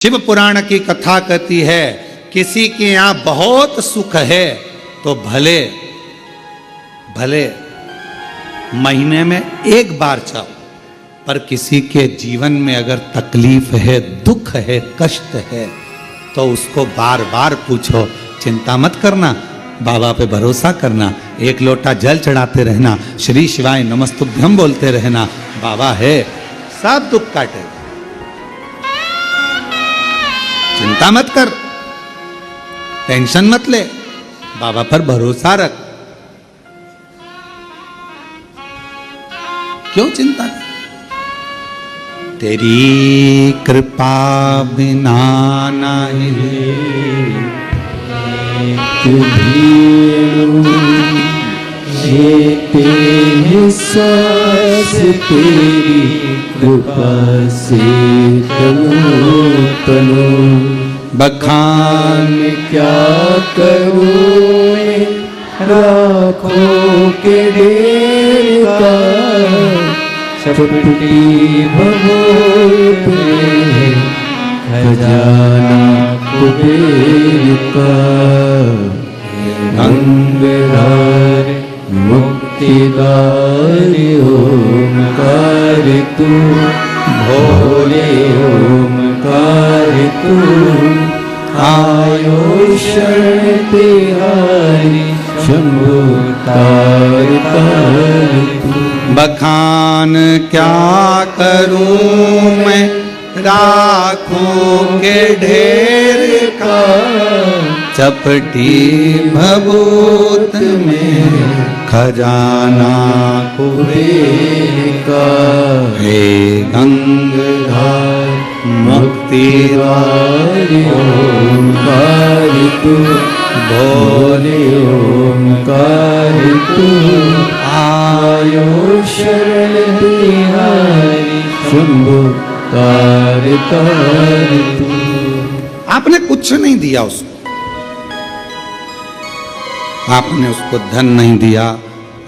शिव पुराण की कथा कहती है, किसी के यहां बहुत सुख है तो भले भले महीने में एक बार चाहो, पर किसी के जीवन में अगर तकलीफ है, दुख है, कष्ट है, तो उसको बार बार पूछो। चिंता मत करना, बाबा पे भरोसा करना, एक लोटा जल चढ़ाते रहना, श्री शिवाय नमस्तुभ्यम बोलते रहना, बाबा है, सब दुख काटेगा। चिंता मत कर, टेंशन मत ले, बाबा पर भरोसा रख। क्यों चिंता कर? तेरी कृपा बिना नहीं जीते हैं सांस तेरी कृपा से तनु बखान क्या करूं मैं राखों के ढेर का, चपटी भभूत में खजाना कुबेर का। गंगाधर मुक्तिदार ओंकार तू, भोले ओंकार तू, आयो शरण तिहारी शंभु तार तार तू। बखान क्या करूं मैं राखों के ढेर का, चपटी भभूत में खजाना कुबेर का। हे गंगाधर मुक्तिदार ओंकार तू, भोले ओंकार तू, आयो शरण तिहारी शंभु तार तार तू। आपने कुछ नहीं दिया उसको, आपने उसको धन नहीं दिया,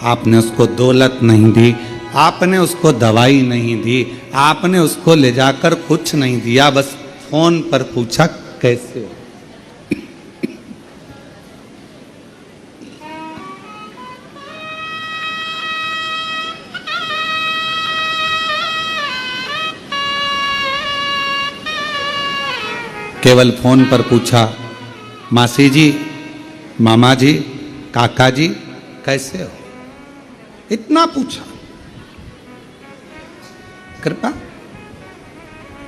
आपने उसको दौलत नहीं दी, आपने उसको दवाई नहीं दी, आपने उसको ले जाकर कुछ नहीं दिया, बस फोन पर पूछा कैसे हो। केवल फोन पर पूछा, मासी जी, मामा जी, काका जी कैसे हो, इतना पूछा। कृपा,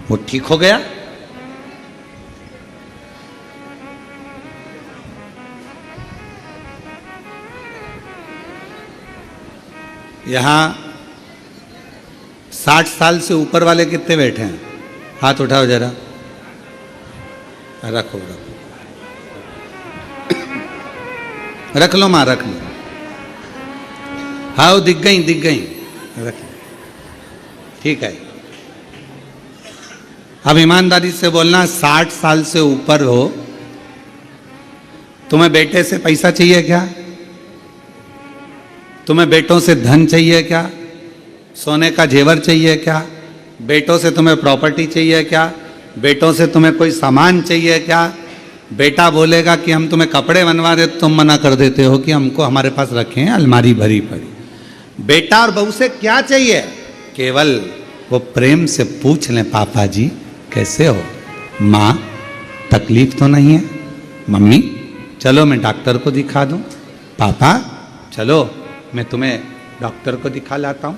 वो ठीक हो गया। यहां 60 साल से ऊपर वाले कितने बैठे हैं? हाथ उठाओ जरा। रखो रखो, रख लो मां, रख लो। हाँ दिख गई, दिख गई, रख लो। ठीक है, अब ईमानदारी से बोलना, 60 साल से ऊपर हो, तुम्हें बेटे से पैसा चाहिए क्या? तुम्हें बेटों से धन चाहिए क्या? सोने का जेवर चाहिए क्या? बेटों से तुम्हें प्रॉपर्टी चाहिए क्या? बेटों से तुम्हें कोई सामान चाहिए क्या? बेटा बोलेगा कि हम तुम्हें कपड़े बनवा दे, तुम मना कर देते हो कि हमको हमारे पास रखे हैं अलमारी भरी पड़ी। बेटा और बहू से क्या चाहिए? केवल वो प्रेम से पूछ लें, पापा जी कैसे हो, माँ तकलीफ तो नहीं है, मम्मी चलो मैं डॉक्टर को दिखा दूं, पापा चलो मैं तुम्हें डॉक्टर को दिखा लाता हूं,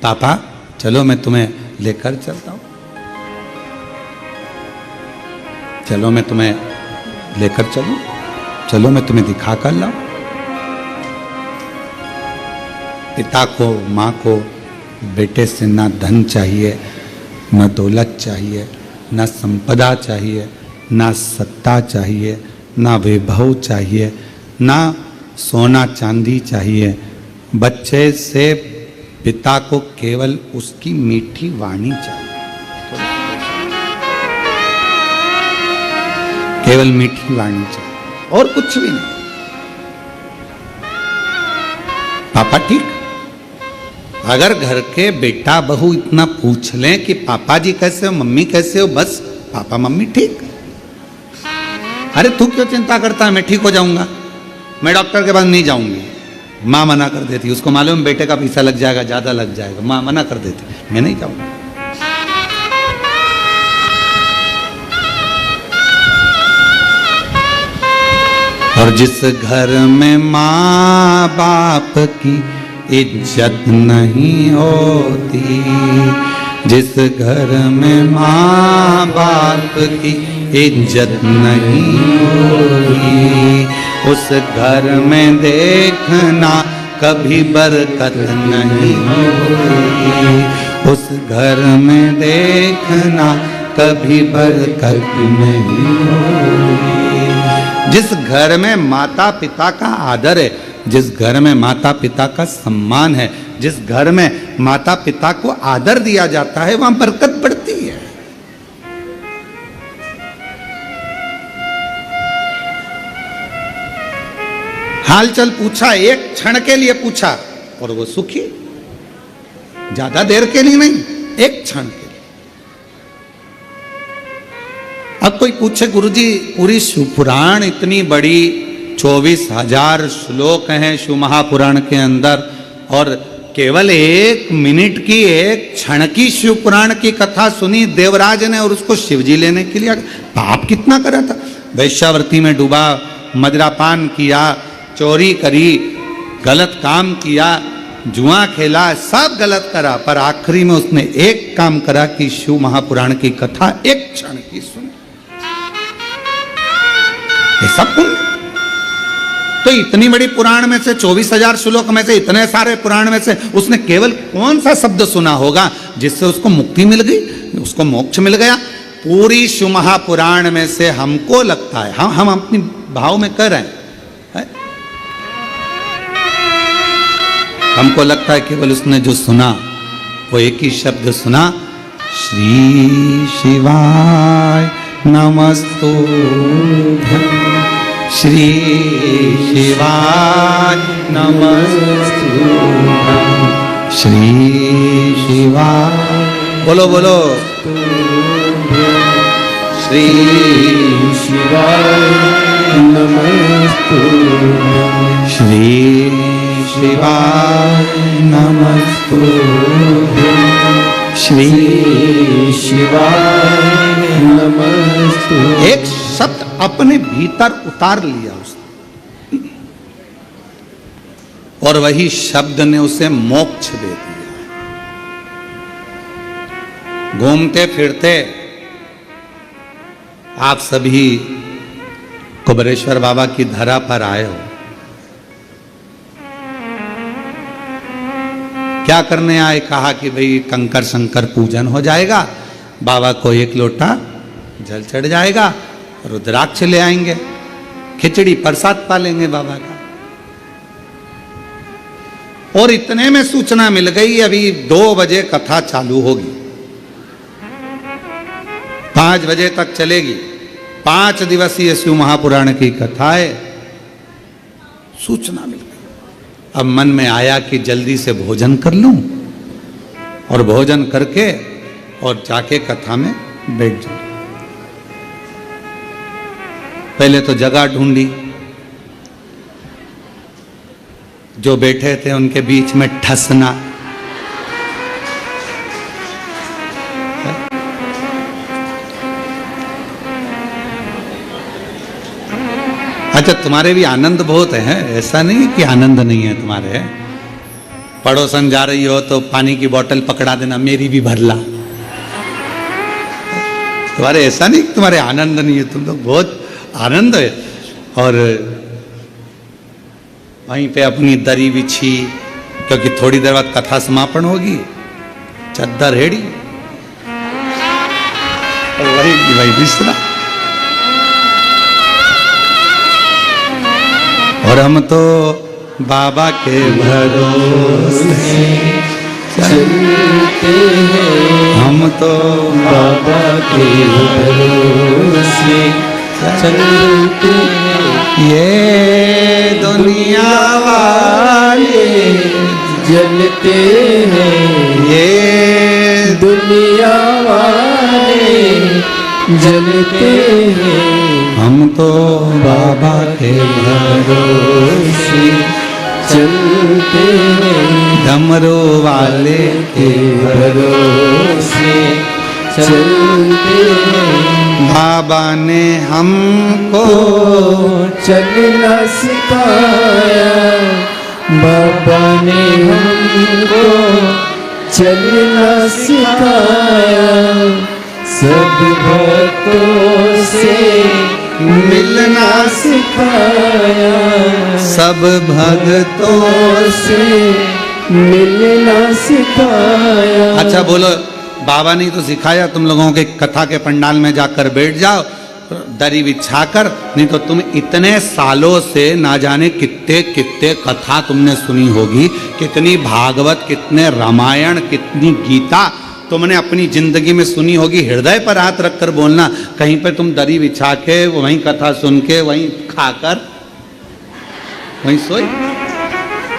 पापा चलो मैं तुम्हें लेकर चलता हूं, चलो मैं तुम्हें लेकर चलूं, चलो मैं तुम्हें दिखा कर लाऊं। पिता को, माँ को बेटे से ना धन चाहिए, न दौलत चाहिए, न संपदा चाहिए, ना सत्ता चाहिए, ना वैभव चाहिए, ना सोना चांदी चाहिए। बच्चे से पिता को केवल उसकी मीठी वाणी चाहिए, केवल मीठी वाणी चाहिए और कुछ भी नहीं। पापा ठीक? अगर घर के बेटा बहू इतना पूछ लें कि पापा जी कैसे हो, मम्मी कैसे हो, बस पापा मम्मी ठीक। अरे तू क्यों चिंता करता है, मैं ठीक हो जाऊंगा, मैं डॉक्टर के पास नहीं जाऊंगी। माँ मना कर देती, उसको मालूम बेटे का पैसा लग जाएगा, ज्यादा लग जाएगा, माँ मना कर देती, मैं नहीं जाऊंगा। और जिस घर में माँ बाप की इज्जत नहीं होती, जिस घर में माँ बाप की इज्जत नहीं होती, उस घर में देखना कभी बरकत नहीं होती, उस घर में देखना कभी बरकत नहीं होती। जिस घर में माता पिता का आदर है, जिस घर में माता पिता का सम्मान है, जिस घर में माता पिता को आदर दिया जाता है, वहां बरकत बढ़ती है। हालचाल पूछा, एक क्षण के लिए पूछा और वो सुखी, ज्यादा देर के लिए नहीं, एक क्षण के लिए। अब कोई पूछे गुरुजी पूरी शिव पुराण इतनी बड़ी 24,000 श्लोक हैं शिव महापुराण के अंदर, और केवल 1 मिनट की, 1 क्षण की शिव पुराण की कथा सुनी देवराज ने और उसको शिवजी लेने के लिए पाप कितना करा था। वैश्यावृत्ति में डूबा, मदिरापान किया, चोरी करी, गलत काम किया, जुआ खेला, सब गलत करा, पर आखिरी में उसने एक काम करा कि शिव महापुराण की कथा 1 क्षण की सुनी। ये सब पुण्य। तो इतनी बड़ी पुराण में से 24,000 श्लोक में से, इतने सारे पुराण में से उसने केवल कौन सा शब्द सुना होगा जिससे उसको मुक्ति मिल गई, उसको मोक्ष मिल गया। पूरी शिव महापुराण में से हमको लगता है, हम अपनी भाव में कर रहे हैं, हमको लगता है केवल उसने जो सुना वो एक ही शब्द सुना, श्री शिवाय नमस्तुभ्यं, श्री शिवाय नमस्तुभ्यं, श्री शिवाय, बोलो बोलो, श्री शिवाय नमस्तुभ्यं, श्री शिवाय नमस्तुभ्यं, श्री शिवाय नमस्तुभ्यं। एक शब्द अपने भीतर उतार लिया उसने, और वही शब्द ने उसे मोक्ष दे दिया। घूमते फिरते आप सभी कुबेरेश्वर बाबा की धरा पर आए हो, क्या करने आए? कहा कि भाई कंकर शंकर पूजन हो जाएगा, बाबा को 1 लोटा जल चढ़ जाएगा, रुद्राक्ष ले आएंगे, खिचड़ी प्रसाद पालेंगे बाबा का। और इतने में सूचना मिल गई अभी 2 बजे कथा चालू होगी, 5 बजे तक चलेगी, 5 दिवसीय शिव महापुराण की कथा है। सूचना मिल गई। अब मन में आया कि जल्दी से भोजन कर लूं, और भोजन करके और जाके कथा में बैठ जाऊं। पहले तो जगह ढूंढी, जो बैठे थे उनके बीच में ठसना, अच्छा तुम्हारे भी आनंद बहुत है, ऐसा नहीं कि आनंद नहीं है तुम्हारे। पड़ोसन जा रही हो तो पानी की बोतल पकड़ा देना, मेरी भी भर ला। तुम्हारे ऐसा नहीं कि तुम्हारे आनंद नहीं है, तुम तो बहुत आनंद है। और वहीं पे अपनी दरी बिछी, क्योंकि थोड़ी देर बाद कथा समापन होगी, चद्दर हेड़ी और वही बिस्तरा। और हम तो बाबा के भरोसे चलते हैं, हम तो बाबा के भरोसे चलते हैं। ये दुनिया वाले जलते हैं, ये दुनिया वाले जलते हैं हम तो बाबा के भरोसे चलते हैं डमरू वाले के भरोसे चलते हैं बाबा ने हमको चलना सिखाया बाबा ने हमको चलना सिखाया सब भक्तों से मिलना सिखाया सब भक्तों से मिलना सिखाया। अच्छा बोलो, बाबा ने तो सिखाया तुम लोगों के कथा के पंडाल में जाकर बैठ जाओ दरी बिछाकर, नहीं तो तुम इतने सालों से ना जाने कितने कितने कथा तुमने सुनी होगी, कितनी भागवत, कितने रामायण, कितनी गीता तुमने अपनी जिंदगी में सुनी होगी। हृदय पर हाथ रखकर बोलना, कहीं पे तुम दरी बिछा के वहीं कथा सुन के वहीं खाकर वहीं सोई?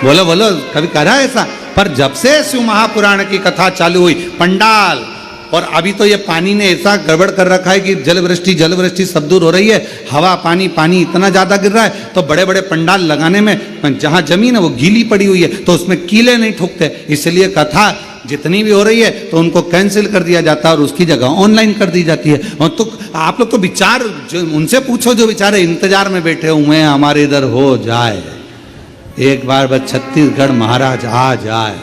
बोलो बोलो, कभी करा ऐसा? पर जब से शिव महापुराण की कथा चालू हुई, पंडाल, और अभी तो ये पानी ने ऐसा गड़बड़ कर रखा है कि जल वृष्टि सब दूर हो रही है, हवा पानी इतना ज़्यादा गिर रहा है, तो बड़े बड़े पंडाल लगाने में जहाँ जमीन है वो गीली पड़ी हुई है, तो उसमें कीले नहीं ठुकते, इसलिए कथा जितनी भी हो रही है तो उनको कैंसिल कर दिया जाता है और उसकी जगह ऑनलाइन कर दी जाती है। और तो आप लोग तो विचार उनसे पूछो जो बेचारे इंतजार में बैठे हुए हैं हमारे इधर हो जाए, एक बार बस छत्तीसगढ़ महाराज आ जाए,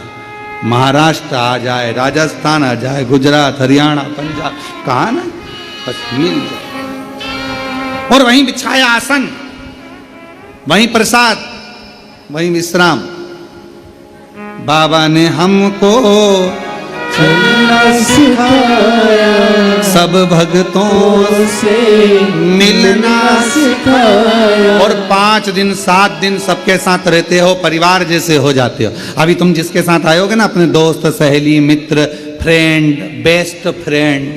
महाराष्ट्र आ जाए, राजस्थान आ जाए, गुजरात, हरियाणा, पंजाब, कहा ना, बस मिल जाए। और वहीं बिछाया आसन, वहीं प्रसाद, वहीं विश्राम। बाबा ने हमको चलना सिखाया सब भक्तों से मिलना सिखाया। और 5 दिन 7 दिन सबके साथ रहते हो, परिवार जैसे हो जाते हो। अभी तुम जिसके साथ आयोगे ना, अपने दोस्त, सहेली, मित्र, फ्रेंड, बेस्ट फ्रेंड,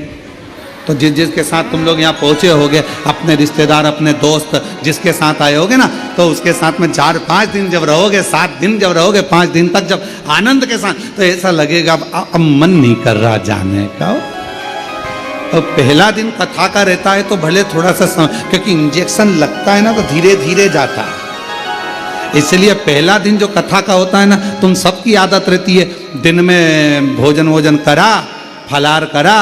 तो जिसके साथ तुम लोग यहाँ पहुँचे होगे, अपने रिश्तेदार, अपने दोस्त जिसके साथ आए होगे ना, तो उसके साथ में 4-5 दिन जब रहोगे, 7 दिन जब रहोगे, 5 दिन तक जब आनंद के साथ, तो ऐसा लगेगा अब मन नहीं कर रहा जाने का। तो पहला दिन कथा का रहता है तो भले थोड़ा सा क्योंकि इंजेक्शन लगता है ना, तो धीरे धीरे जाता है, इसलिए पहला दिन जो कथा का होता है ना, तुम सबकी आदत रहती है दिन में भोजन करा, फलार करा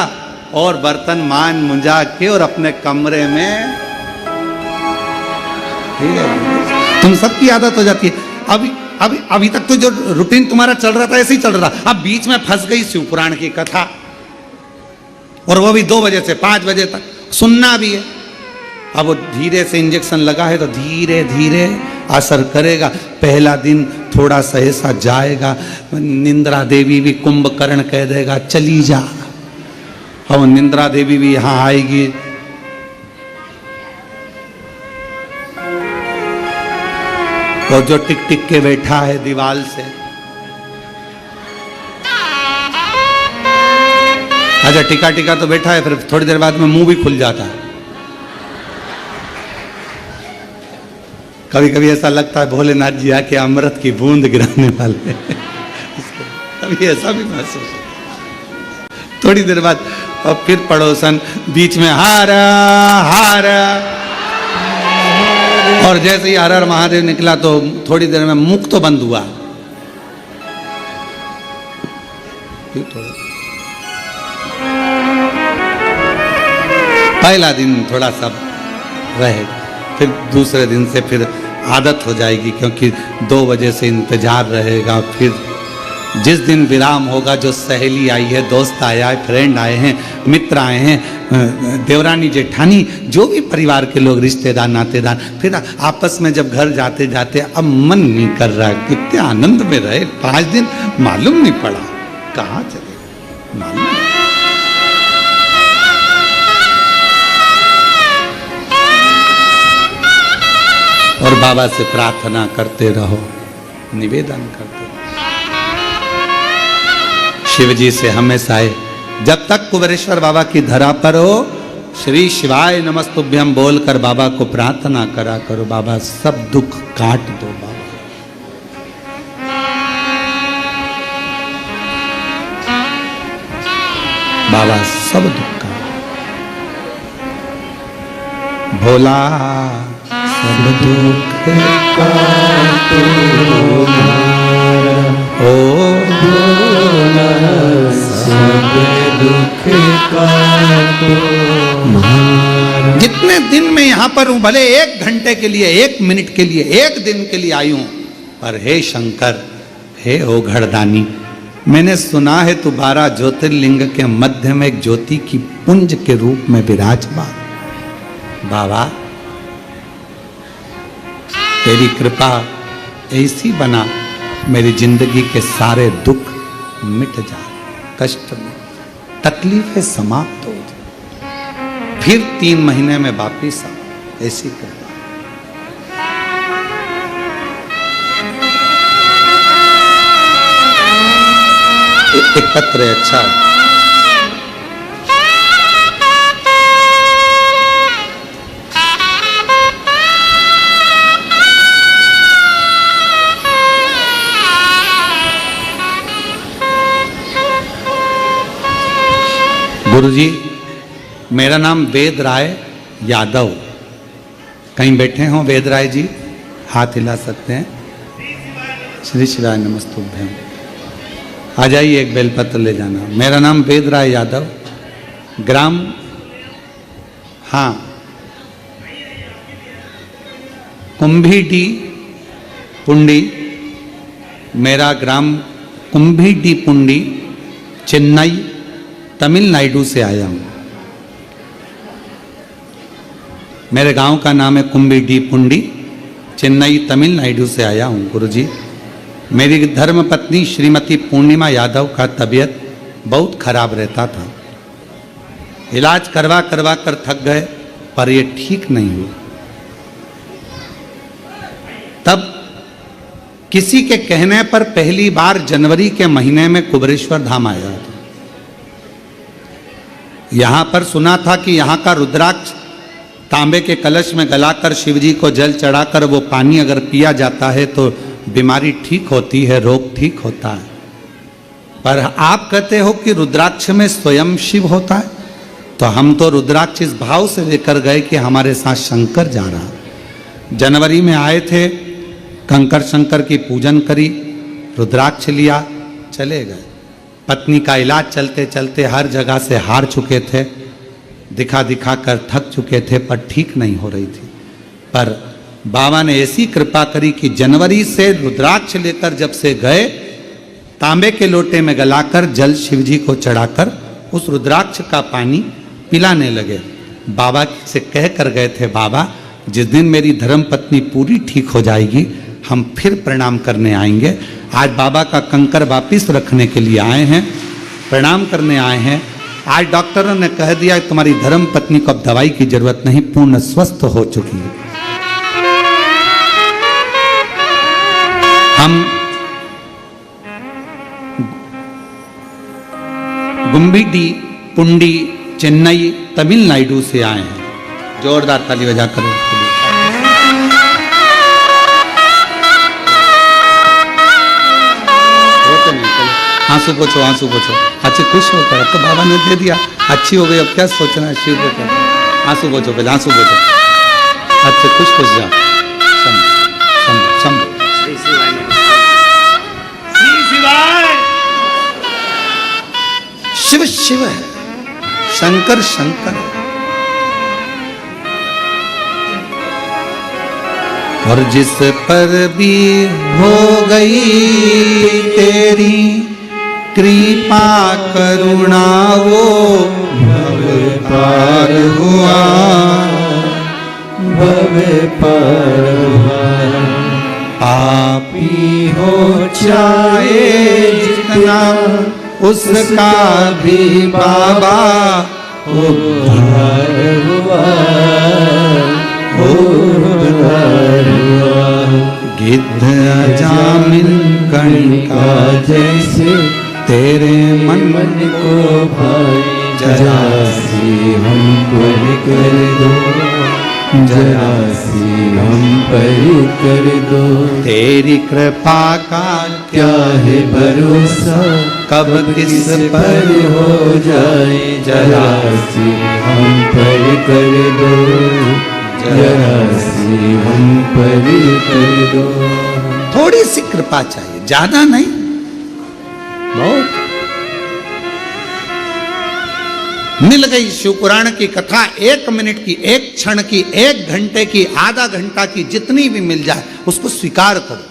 और बर्तन मान मुंजा के और अपने कमरे में, ठीक है, तुम सबकी आदत हो जाती है। अभी तक तो जो रूटीन तुम्हारा चल रहा था ऐसे ही चल रहा था, अब बीच में फंस गई शिव पुराण की कथा, और वो भी 2 बजे से 5 बजे तक सुनना भी है। अब वो धीरे से इंजेक्शन लगा है तो धीरे धीरे असर करेगा। पहला दिन थोड़ा सा ऐसा जाएगा, निंद्रा देवी भी कुंभकर्ण कह देगा चली जा, और निंद्रा देवी भी यहाँ आएगी, और जो टिक टिक के बैठा है दीवाल से, अच्छा टिका तो बैठा है, फिर थोड़ी देर बाद में मुंह भी खुल जाता है। कभी कभी ऐसा लगता है भोलेनाथ जी आके अमृत की बूंद गिराने वाले कभी ऐसा भी महसूस। थोड़ी देर बाद और फिर पड़ोसन बीच में हारा हारा, और जैसे ही हर हर महादेव निकला तो थोड़ी देर में मुख तो बंद हुआ। पहला दिन थोड़ा सा रहेगा, फिर दूसरे दिन से फिर आदत हो जाएगी, क्योंकि 2 बजे से इंतजार रहेगा। फिर जिस दिन विराम होगा, जो सहेली आई है, दोस्त आया है, फ्रेंड आए हैं, मित्र आए हैं, देवरानी जेठानी, जो भी परिवार के लोग, रिश्तेदार, नातेदार, फिर आपस में जब घर जाते जाते अब मन नहीं कर रहा, कितने आनंद में रहे 5 दिन, मालूम नहीं पड़ा कहाँ चले, मालूम नहीं। और बाबा से प्रार्थना करते रहो, निवेदन करते रहो। शिव जी से हमेशा आए, जब तक कुबेरेश्वर बाबा की धरा पर हो, श्री शिवाय नमस्तुभ्यम बोलकर बाबा को प्रार्थना करा करो, बाबा सब दुख काट दो, बाबा सब दुख काट। भोला सब दुख का तो ओ भोला, सब दुख का तो मारा। जितने दिन में यहाँ पर हूँ, भले 1 घंटे के लिए, 1 मिनट के लिए, 1 दिन के लिए आई हूँ, पर हे शंकर, हे ओघड़दानी, मैंने सुना है तू 12 ज्योतिर्लिंग के मध्य में एक ज्योति की पुंज के रूप में विराजमान। बाबा तेरी कृपा ऐसी बना, मेरी जिंदगी के सारे दुख मिट जाए, कष्ट में तकलीफें समाप्त हो जाए, फिर 3 महीने में वापिस आ, ऐसी कृपा। एक पत्र है, अच्छा है। गुरुजी, मेरा नाम वेद राय यादव। कहीं बैठे हों वेद राय जी, हाथ हिला सकते हैं। श्री शिवाय नमस्तुभ्यं। आ जाइए, एक बेलपत्र ले जाना। मेरा नाम वेद राय यादव, ग्राम, हाँ, कुंभीडी पुंडी, मेरा ग्राम कुंभीडी पुंडी, चेन्नई तमिलनाडु से आया हूँ। मेरे गांव का नाम है कुंभीडी पुंडी, चेन्नई तमिलनाडु से आया हूँ। गुरुजी, मेरी धर्म पत्नी श्रीमती पूर्णिमा यादव का तबीयत बहुत खराब रहता था। इलाज करवा करवा कर थक गए, पर ये ठीक नहीं हुई। तब किसी के कहने पर पहली बार जनवरी के महीने में कुबेरेश्वर धाम आया था। यहाँ पर सुना था कि यहाँ का रुद्राक्ष तांबे के कलश में गलाकर शिवजी को जल चढ़ाकर वो पानी अगर पिया जाता है तो बीमारी ठीक होती है, रोग ठीक होता है। पर आप कहते हो कि रुद्राक्ष में स्वयं शिव होता है, तो हम तो रुद्राक्ष इस भाव से लेकर गए कि हमारे साथ शंकर जा रहा है। जनवरी में आए थे, कंकर शंकर की पूजन करी, रुद्राक्ष लिया, चले गए। पत्नी का इलाज चलते चलते हर जगह से हार चुके थे, दिखा दिखा कर थक चुके थे, पर ठीक नहीं हो रही थी। पर बाबा ने ऐसी कृपा करी कि जनवरी से रुद्राक्ष लेकर जब से गए, तांबे के लोटे में गलाकर जल शिवजी को चढ़ाकर उस रुद्राक्ष का पानी पिलाने लगे। बाबा से कह कर गए थे, बाबा जिस दिन मेरी धर्म पत्नी पूरी ठीक हो जाएगी हम फिर प्रणाम करने आएंगे। आज बाबा का कंकर वापिस रखने के लिए आए हैं, प्रणाम करने आए हैं। आज डॉक्टरों ने कह दिया तुम्हारी धर्म पत्नी को अब दवाई की जरूरत नहीं, पूर्ण स्वस्थ हो चुकी है। हम गुम्बीडी पुंडी चेन्नई तमिलनाडु से आए हैं। जोरदार ताली बजा करो। आंसू पोछो, आंसू पोछो। अच्छे खुश होकर, अब तो बाबा ने दे दिया, अच्छी हो गई, अब क्या सोचना है शिव को। आंसू पोछो, पहले आंसू पोछो। अच्छे खुश खुश जाओ। शिव शिव है, शंकर शंकर है। और जिस पर भी हो गई तेरी कृपा करुणा वो भव पार हुआ, भव पार हुआ। पापी हो चाहे जितना उसका भी बाबा उद्धार हुआ, उद्धार हुआ। गिद्ध अजामिल कणिका जैसे तेरे मन मन को भाई, जरा सी हम पर कर दो, जरा सी हम पर कर दो। तेरी कृपा का क्या है भरोसा, कब किस पर हो जाए, जरा सी हम पर कर दो, जरा सी हम पर कर दो। थोड़ी सी कृपा चाहिए, ज्यादा नहीं, बहुत। मिल गई शिवपुराण की कथा, 1 मिनट की, 1 क्षण की, 1 घंटे की, आधा घंटा की, जितनी भी मिल जाए उसको स्वीकार करो।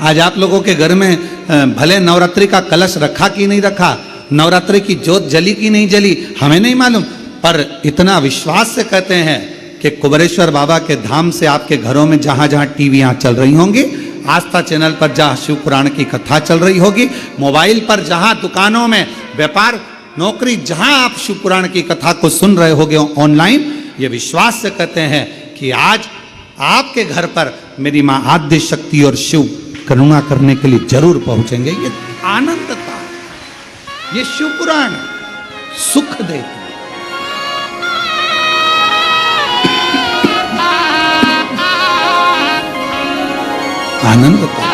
आज आप लोगों के घर में भले नवरात्रि का कलश रखा कि नहीं रखा, नवरात्रि की ज्योत जली कि नहीं जली, हमें नहीं मालूम, पर इतना विश्वास से कहते हैं कि कुबेरेश्वर बाबा के धाम से आपके घरों में जहां जहां टीवियां चल रही होंगी, आस्था चैनल पर जहां शिव पुराण की कथा चल रही होगी, मोबाइल पर जहां दुकानों में व्यापार नौकरी जहां आप शिव पुराण की कथा को सुन रहे होगे ऑनलाइन, ये विश्वास से कहते हैं कि आज आपके घर पर मेरी मां आद्य शक्ति और शिव करुणा करने के लिए जरूर पहुंचेंगे। ये आनंद था, ये शिव पुराण सुख देता, आनंद था।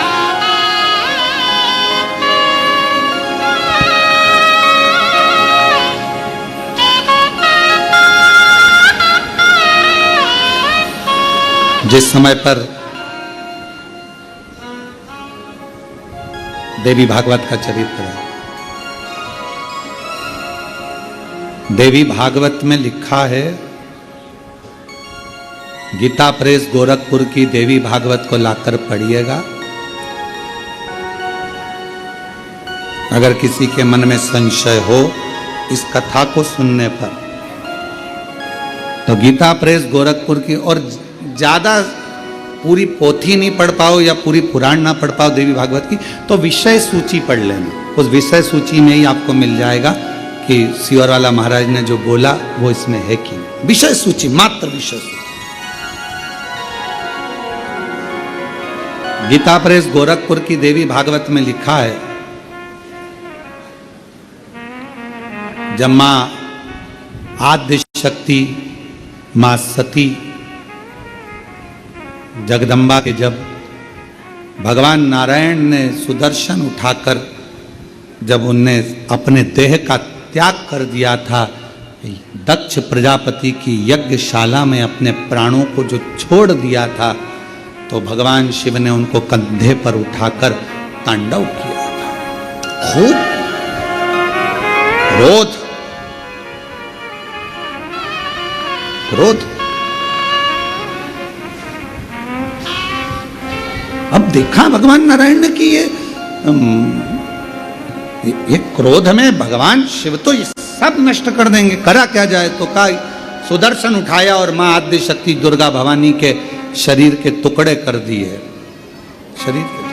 जिस समय पर देवी भागवत का चरित्र है, देवी भागवत में लिखा है, गीता प्रेस गोरखपुर की देवी भागवत को लाकर पढ़िएगा। अगर किसी के मन में संशय हो इस कथा को सुनने पर, तो गीता प्रेस गोरखपुर की, और ज्यादा पूरी पोथी नहीं पढ़ पाओ या पूरी पुराण ना पढ़ पाओ देवी भागवत की, तो विषय सूची पढ़ लेना। उस विषय सूची में ही आपको मिल जाएगा कि सियोरवाला महाराज ने जो बोला वो इसमें है कि नहीं। विषय सूची, मात्र विषय सूची। गीता प्रेस गोरखपुर की देवी भागवत में लिखा है, जब मां आद्य शक्ति मां सती जगदम्बा के जब भगवान नारायण ने सुदर्शन उठाकर जब उनने अपने देह का त्याग कर दिया था, दक्ष प्रजापति की यज्ञशाला में अपने प्राणों को जो छोड़ दिया था, तो भगवान शिव ने उनको कंधे पर उठाकर तांडव किया था। खूब क्रोध। अब देखा भगवान नारायण ने कि ये क्रोध में भगवान शिव तो ये सब नष्ट कर देंगे, करा क्या जाए, तो का सुदर्शन उठाया और मां आद्य शक्ति दुर्गा भवानी के शरीर के टुकड़े कर दिए। शरीर के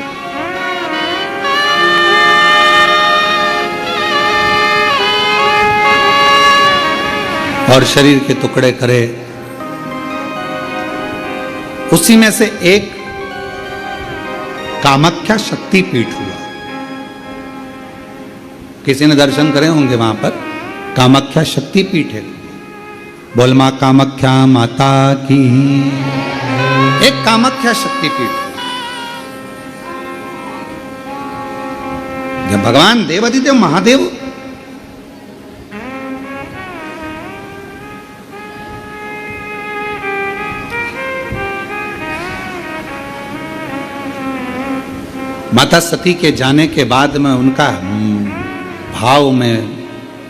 और शरीर के टुकड़े करे, उसी में से एक कामाख्या शक्तिपीठ हुआ। किसी ने दर्शन करे होंगे वहां पर, कामाख्या शक्तिपीठ है। बोल मां कामाख्या माता की। एक कामाख्या शक्तिपीठ, जब भगवान देवाधिदेव महादेव माता सती के जाने के बाद में उनका भाव में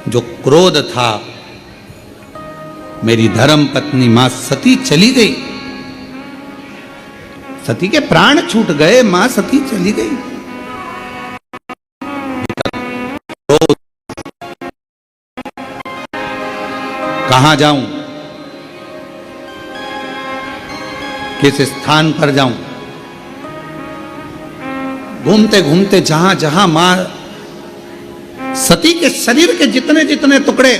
जो क्रोध था, मेरी धर्म पत्नी मां सती चली गई, सती के प्राण छूट गए, मां सती चली गई। कहां जाऊं, किस स्थान पर जाऊं? घूमते घूमते जहां जहां मां सती के शरीर के जितने जितने टुकड़े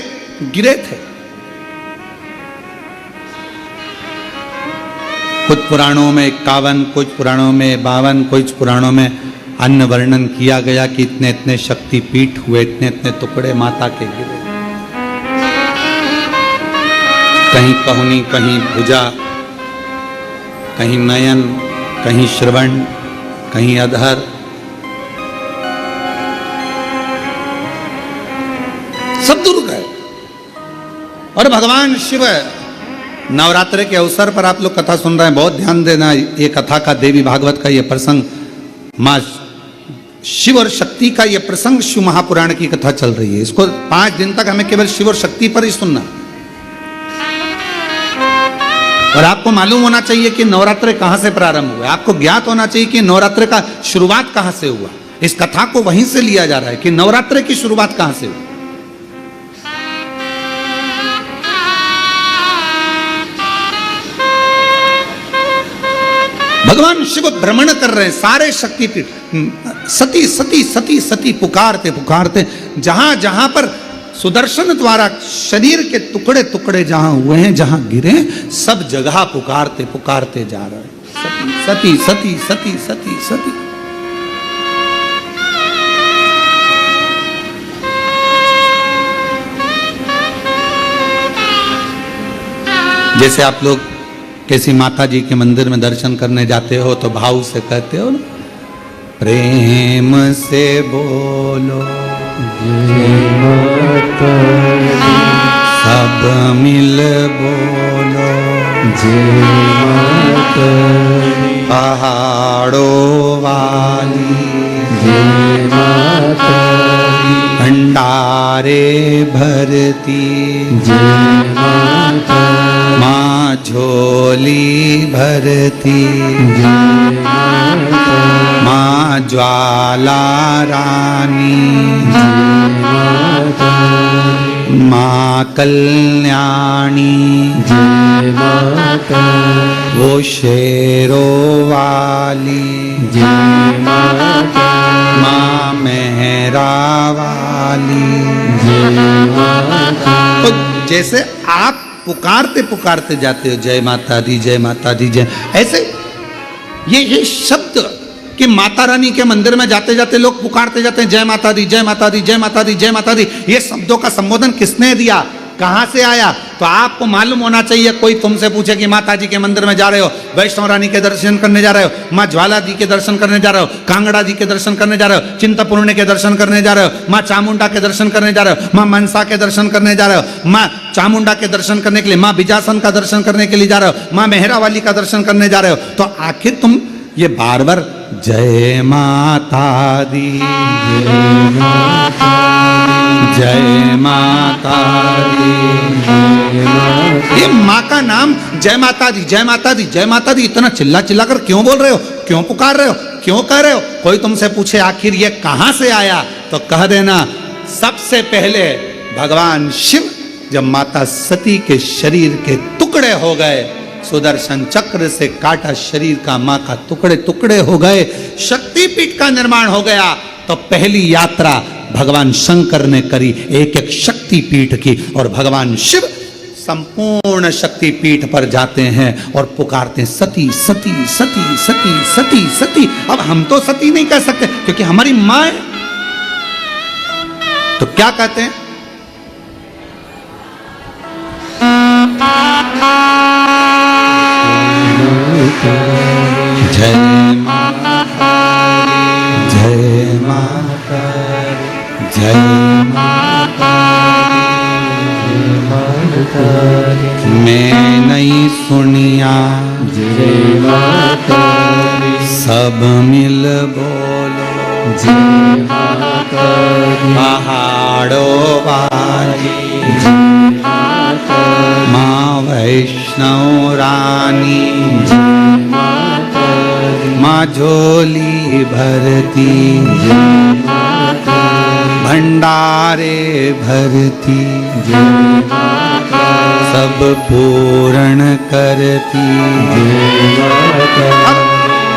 गिरे थे, कुछ पुराणों में 51, कुछ पुराणों में 52, कुछ पुराणों में अन्य वर्णन किया गया कि इतने इतने शक्तिपीठ हुए, इतने इतने टुकड़े माता के गिरे। कहीं पहुनी, कहीं भुजा, कहीं नयन, कहीं श्रवण, कहीं अधर। सब दूर गए। और भगवान शिव नवरात्र के अवसर पर आप लोग कथा सुन रहे हैं, बहुत ध्यान देना। ये कथा का, देवी भागवत का ये प्रसंग, माँ शिव और शक्ति का ये प्रसंग शिव महापुराण की कथा चल रही है। इसको 5 दिन तक हमें केवल शिव और शक्ति पर ही सुनना। और आपको मालूम होना चाहिए कि नवरात्र कहां से प्रारंभ हुआ। आपको ज्ञात होना चाहिए कि नवरात्र का शुरुआत कहां से हुआ। इस कथा को वहीं से लिया जा रहा है कि नवरात्र की शुरुआत कहां से हुई। भगवान शिव भ्रमण कर रहे हैं सारे शक्तिपीठ, सती सती सती सती पुकारते पुकारते, जहां जहां पर सुदर्शन द्वारा शरीर के टुकड़े टुकड़े जहां हुए हैं, जहां गिरे, सब जगह पुकारते पुकारते जा रहे हैं, सती सती सती सती सती। जैसे आप लोग किसी माता जी के मंदिर में दर्शन करने जाते हो तो भाव से कहते हो ना, प्रेम से बोलो जय माता सब मिल बोलो जय माता पहाड़ों वाली जय माता भंडारे भरती जय माता माँ झोली भरती जय माता माँ ज्वाला रानी जय माता माँ कल्याणी जय माता वो शेरों वाली जय माता माँ मेहरा वाली। जय माता तो जैसे आप पुकारते पुकारते जाते हो जय माता दी जय माता दी जय, ऐसे ये शब्द कि माता रानी के मंदिर में जाते जाते लोग पुकारते जाते हैं जय माता दी जय माता दी जय माता दी जय माता दी। ये शब्दों का संबोधन किसने दिया, कहां से आया? तो आपको मालूम होना चाहिए। कोई तुमसे पूछे कि माता जी के मंदिर में जा रहे हो, वैष्णव रानी के दर्शन करने जा रहे हो, माँ ज्वाला जी के दर्शन करने जा रहे हो, कांगड़ा जी के दर्शन करने जा रहे हो, चिंतपूर्णी के दर्शन करने जा रहे हो, माँ चामुंडा के दर्शन करने जा रहे हो, माँ मनसा के दर्शन करने जा रहे हो, माँ चामुंडा के दर्शन करने के लिए, माँ बिजासन का दर्शन करने के लिए जा रहे हो, माँ मेहरा वाली का दर्शन करने जा रहे हो, तो आखिर तुम ये बार बार जय माता दी जय माता जय माता दी, जय माता ये माँ का नाम जय माता दी जय माता दी जय माता दी इतना चिल्ला चिल्ला कर क्यों बोल रहे हो, क्यों पुकार रहे हो, क्यों कह रहे हो? कोई तुमसे पूछे आखिर ये कहां से आया, तो कह देना सबसे पहले भगवान शिव जब माता सती के शरीर के टुकड़े हो गए, सुदर्शन चक्र से काटा शरीर का मां का टुकड़े टुकड़े हो गए, शक्तिपीठ का निर्माण हो गया, तो पहली यात्रा भगवान शंकर ने करी एक एक शक्तिपीठ की। और भगवान शिव संपूर्ण शक्तिपीठ पर जाते हैं और पुकारते हैं सती सती सती सती सती सती। अब हम तो सती नहीं कह सकते क्योंकि हमारी मां है, तो क्या कहते हैं? जय माता जय माता जय माता मैं नहीं सुनिया जय माता सब मिल बोलो जय माता पहाड़ों वाली जय माता माँ वैष्णव रानी जय माता माँ झोली भरती जय माता भंडारे भरती जय माता सब पूर्ण करती। जय माता अब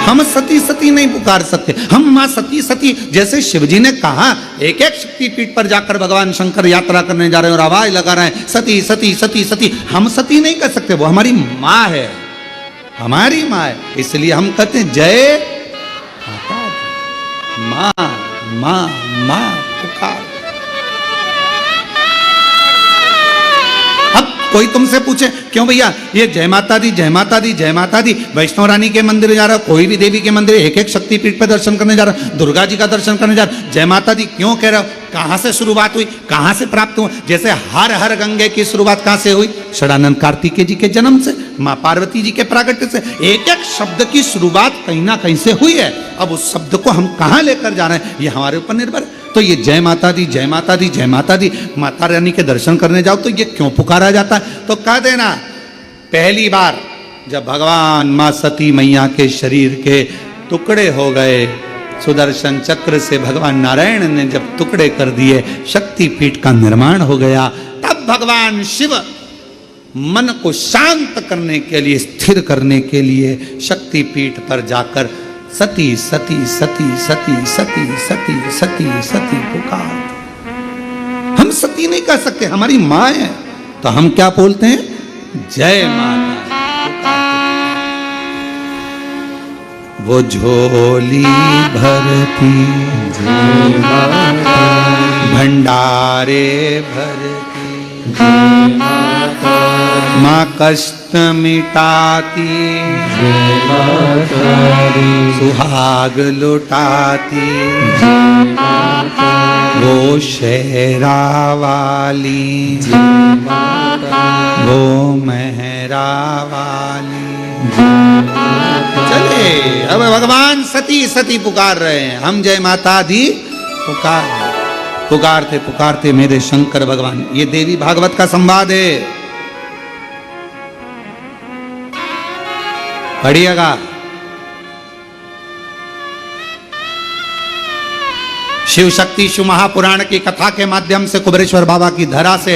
हम सती सती नहीं पुकार सकते, हम माँ सती सती जैसे शिवजी ने कहा एक एक शक्तिपीठ पर जाकर भगवान शंकर यात्रा करने जा रहे हैं और आवाज लगा रहे हैं सती सती सती सती। हम सती नहीं कर सकते, वो हमारी माँ है, हमारी माँ है, इसलिए हम कहते हैं जय माता दी। माँ माँ माँ पुकार। अब कोई तुमसे पूछे क्यों भैया ये जय माता दी जय माता दी जय माता दी, वैष्णव रानी के मंदिर जा रहा, कोई भी देवी के मंदिर एक एक शक्तिपीठ पे दर्शन करने जा रहा, दुर्गा जी का दर्शन करने जा रहा, जय माता दी क्यों कह रहे हो? कहाँ से शुरुआत हुई, कहाँ से प्राप्त हुआ? जैसे हर हर गंगे की शुरुआत कहाँ से हुई? षडानंद कार्तिकेय जी के जन्म से, माँ पार्वती जी के प्रागट्य से। एक एक शब्द की शुरुआत कहीं ना कहीं से हुई है। अब उस शब्द को हम कहाँ लेकर जा रहे हैं ये हमारे ऊपर निर्भर है। तो ये जय माता दी जय माता दी जय माता दी, माता रानी के दर्शन करने जाओ तो ये क्यों पुकारा जाता है? तो कह देना पहली बार जब भगवान माँ सती मैया के शरीर के टुकड़े हो गए, सुदर्शन चक्र से भगवान नारायण ने जब टुकड़े कर दिए, शक्तिपीठ का निर्माण हो गया, तब भगवान शिव मन को शांत करने के लिए, स्थिर करने के लिए शक्तिपीठ पर जाकर सती सती सती सती सती सती सती सती पुकार। हम सती नहीं कह सकते, हमारी माँ है, तो हम क्या बोलते हैं? जय माता। वो झोली भरती जय माता भंडारे भरती, जय माता माँ कष्ट मिटाती, जय माता सुहाग लुटाती, जय माता वो शेरा वाली, जय माता वो मेहरा वाली। जय माता चले अब भगवान सती सती पुकार रहे हैं, हम जय माता दी पुकारते पुकारते मेरे शंकर भगवान। ये देवी भागवत का संवाद है, पढ़िएगा। शिव शक्ति शिव महापुराण की कथा के माध्यम से कुबेरेश्वर बाबा की धरा से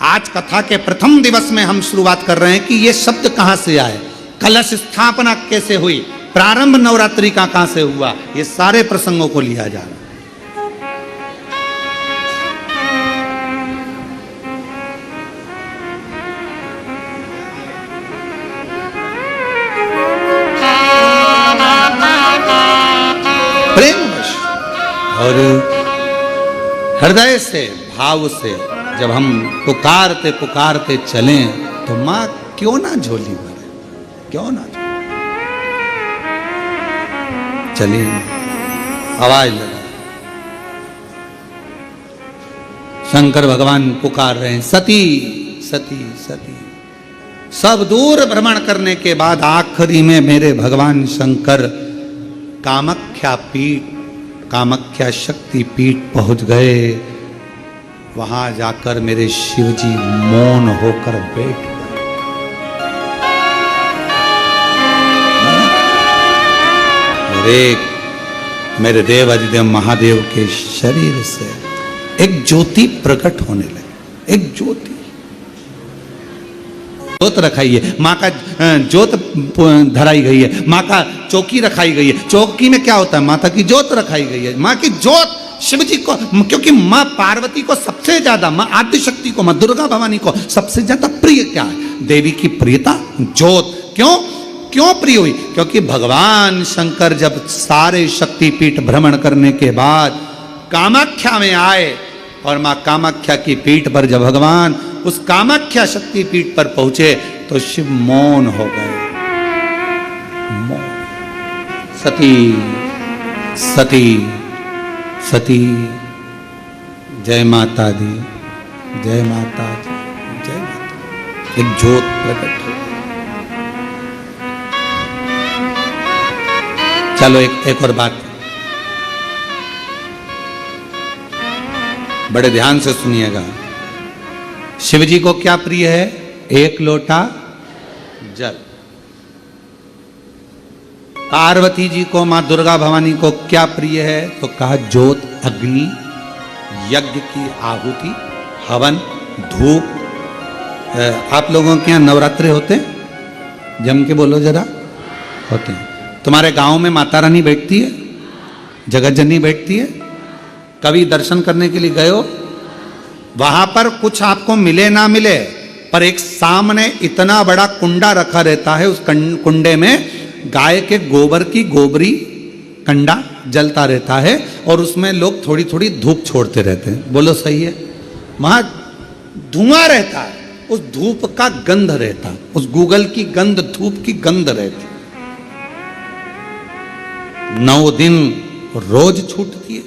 आज कथा के प्रथम दिवस में हम शुरुआत कर रहे हैं कि ये शब्द कहां से आए, कलश स्थापना कैसे हुई, प्रारंभ नवरात्रि का कहां से हुआ, ये सारे प्रसंगों को लिया जा रहा है। प्रेमवश और हृदय से भाव से जब हम पुकारते पुकारते चलें तो माँ क्यों ना झोली भरे, क्यों ना चलिए आवाज लगा। शंकर भगवान पुकार रहे हैं सती सती सती। सब दूर भ्रमण करने के बाद आखिरी में मेरे भगवान शंकर कामाख्या पीठ, कामाख्या शक्ति पीठ पहुंच गए। वहां जाकर मेरे शिवजी मौन होकर बैठ गए। और एक मेरे देव अधिदेव महादेव के शरीर से एक ज्योति प्रकट होने लगी, एक ज्योति। जोत रखाई है, माँ का जोत धराई गई है, माँ का चौकी रखाई गई है। चौकी में क्या होता है? माता की जोत रखाई गई है। माँ की जोत शिव जी को, क्योंकि माँ पार्वती को सबसे ज्यादा, माँ आदि शक्ति को, माँ दुर्गा भवानी को सबसे ज्यादा प्रिय क्या है? देवी की प्रियता जोत। क्यों क्यों प्रिय हुई? क्योंकि भगवान शंकर जब सारे शक्तिपीठ भ्रमण करने के बाद कामाख्या में आए और माँ कामाख्या की पीठ पर जब भगवान उस कामाख्या शक्ति पीठ पर पहुंचे तो शिव मौन हो गए। मौन। सती सती सती जय माता दी जय माता दी जय माता। एक ज्योत प्रकट हो। चलो एक और बात बड़े ध्यान से सुनिएगा। शिव जी को क्या प्रिय है? एक लोटा जल। पार्वती जी को, मां दुर्गा भवानी को क्या प्रिय है? तो कहा ज्योत, अग्नि, यज्ञ की आहुति, हवन, धूप। आप लोगों के यहाँ नवरात्रे होते हैं? जम के बोलो जरा। होते हैं। तुम्हारे गांव में माता रानी बैठती है, जगत जननी बैठती है? कभी दर्शन करने के लिए गए हो? वहां पर कुछ आपको मिले ना मिले, पर एक सामने इतना बड़ा कुंडा रखा रहता है, उस कुंडे में गाय के गोबर की गोबरी कंडा जलता रहता है और उसमें लोग थोड़ी थोड़ी धूप छोड़ते रहते हैं। बोलो सही है? वहां धुआं रहता है, उस धूप का गंध रहता, उस गूगल की गंध, धूप की गंध रहती। 9 दिन रोज छूटती है,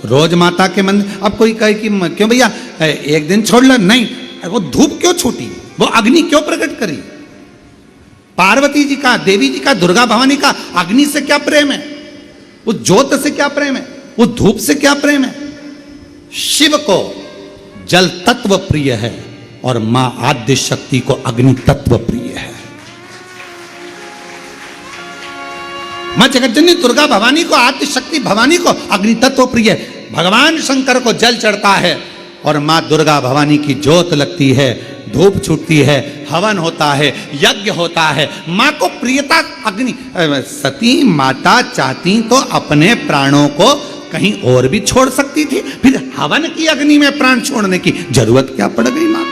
रोज माता के मंदिर। अब कोई कहे कि क्यों भैया एक दिन छोड़ लो, नहीं, वो धूप क्यों छूटी, वो अग्नि क्यों प्रकट करी? पार्वती जी का, देवी जी का, दुर्गा भवानी का अग्नि से क्या प्रेम है, उस ज्योत से क्या प्रेम है, उस धूप से क्या प्रेम है? शिव को जल तत्व प्रिय है और मां आद्य शक्ति को अग्नि तत्व प्रिय है। मां जगतजननी दुर्गा भवानी को, आद्य शक्ति भवानी को अग्नि तत्व प्रिय है। भगवान शंकर को जल चढ़ता है और मां दुर्गा भवानी की ज्योत लगती है, धूप छूटती है, हवन होता है, यज्ञ होता है। मां को प्रियता अग्नि। सती माता चाहती तो अपने प्राणों को कहीं और भी छोड़ सकती थी, फिर हवन की अग्नि में प्राण छोड़ने की जरूरत क्या पड़ गई मां को?